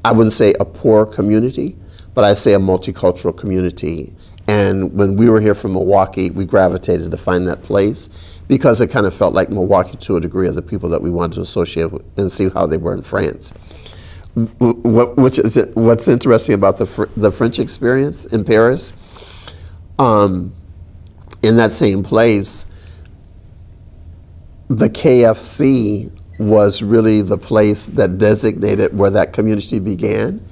I wouldn't say a poor community, but I say a multicultural community. And when we were here from Milwaukee, we gravitated to find that place because it kind of felt like Milwaukee to a degree of the people that we wanted to associate with and see how they were in France. What's interesting about the French experience in Paris, in that same place, the KFC was really the place that designated where that community began.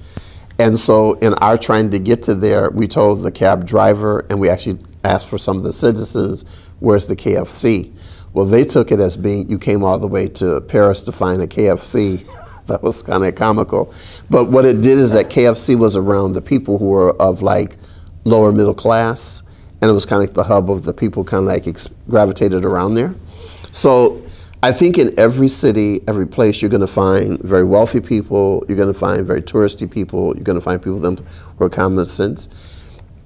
And so in our trying to get to there, we told the cab driver, and we actually asked for some of the citizens, where's the KFC? Well, they took it as being, you came all the way to Paris to find a KFC. That was kind of comical. But what it did is that KFC was around the people who were of like lower middle class, and it was kind of like the hub of the people kind of like gravitated around there. So I think in every city, every place, you're going to find very wealthy people, you're going to find very touristy people, you're going to find people who are common sense.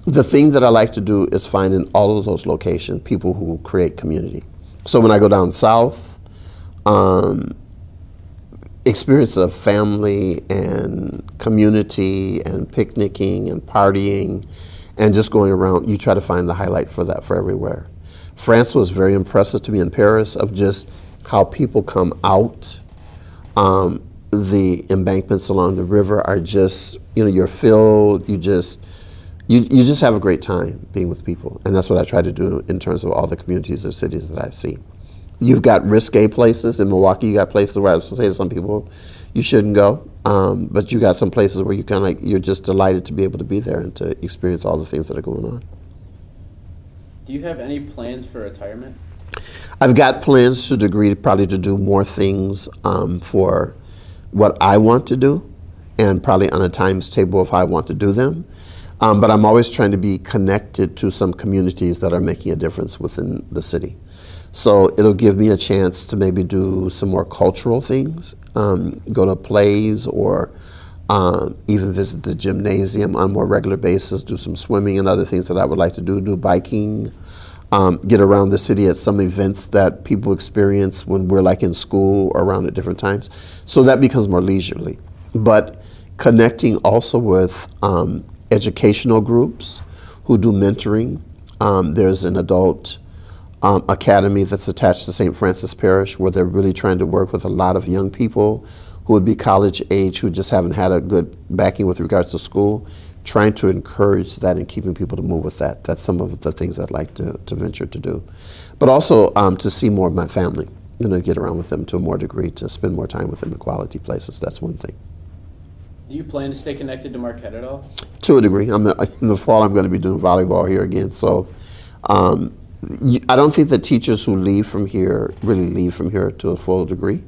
The thing that I like to do is find in all of those locations people who create community. So when I go down south, experience of family and community and picnicking and partying and just going around, you try to find the highlight for that for everywhere. France was very impressive to me in Paris of just how people come out. The embankments along the river are just, you're filled, you just have a great time being with people. And that's what I try to do in terms of all the communities or cities that I see. You've got risque places. In Milwaukee, you got places where I was say to some people, you shouldn't go. But you got some places where you kind of like, you're just delighted to be able to be there and to experience all the things that are going on. Do you have any plans for retirement? I've got plans to a degree probably to do more things for what I want to do and probably on a times table of how I want to do them. But I'm always trying to be connected to some communities that are making a difference within the city. So it'll give me a chance to maybe do some more cultural things, go to plays or even visit the gymnasium on a more regular basis, do some swimming and other things that I would like to do biking, get around the city at some events that people experience when we're like in school or around at different times. So that becomes more leisurely. But connecting also with educational groups who do mentoring. There's an adult academy that's attached to St. Francis Parish where they're really trying to work with a lot of young people who would be college age who just haven't had a good backing with regards to school, trying to encourage that and keeping people to move with that. That's some of the things I'd like to venture to do. But also to see more of my family, get around with them to a more degree, to spend more time with them in quality places. That's one thing. Do you plan to stay connected to Marquette at all? To a degree. In the fall, I'm going to be doing volleyball here again. So I don't think that teachers who leave from here really leave from here to a full degree.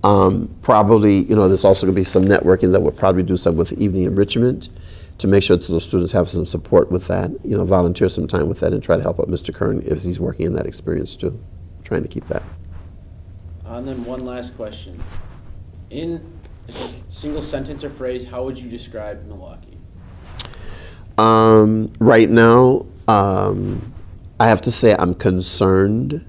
Probably, there's also going to be some networking that we'll probably do some with evening enrichment to make sure that those students have some support with that, volunteer some time with that and try to help out Mr. Kern if he's working in that experience too, trying to keep that. And then one last question. In a single sentence or phrase, how would you describe Milwaukee? Right now, I have to say I'm concerned.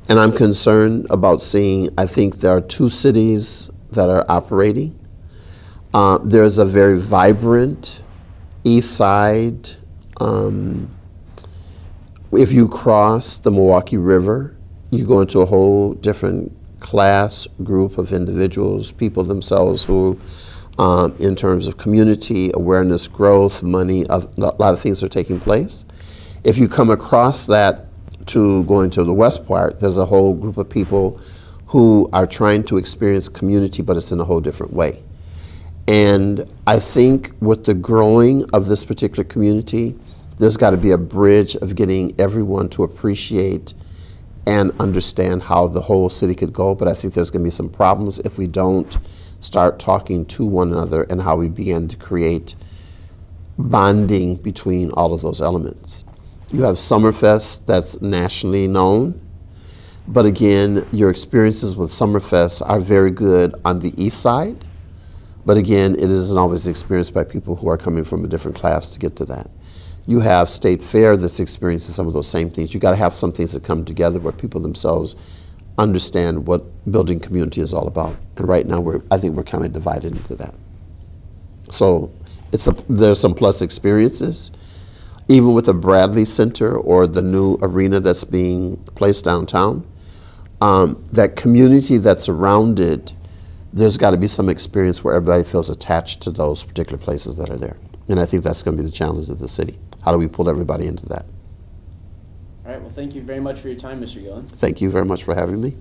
And I'm concerned about seeing, I think there are two cities that are operating. There's a very vibrant east side. If you cross the Milwaukee River, you go into a whole different class group of individuals, people themselves who, in terms of community, awareness, growth, money, a lot of things are taking place. If you come across that to going to the west part, there's a whole group of people who are trying to experience community, but it's in a whole different way. And I think with the growing of this particular community, there's got to be a bridge of getting everyone to appreciate and understand how the whole city could go. But I think there's going to be some problems if we don't start talking to one another and how we begin to create bonding between all of those elements. You have Summerfest that's nationally known, but again, your experiences with Summerfest are very good on the east side, but again, it isn't always experienced by people who are coming from a different class to get to that. You have State Fair that's experiencing some of those same things. You got to have some things that come together where people themselves understand what building community is all about. And right now, I think we're kind of divided into that. So there's some plus experiences. Even with the Bradley Center or the new arena that's being placed downtown, that community that's around it, there's got to be some experience where everybody feels attached to those particular places that are there. And I think that's going to be the challenge of the city. How do we pull everybody into that? All right, well, thank you very much for your time, Mr. Gillon. Thank you very much for having me.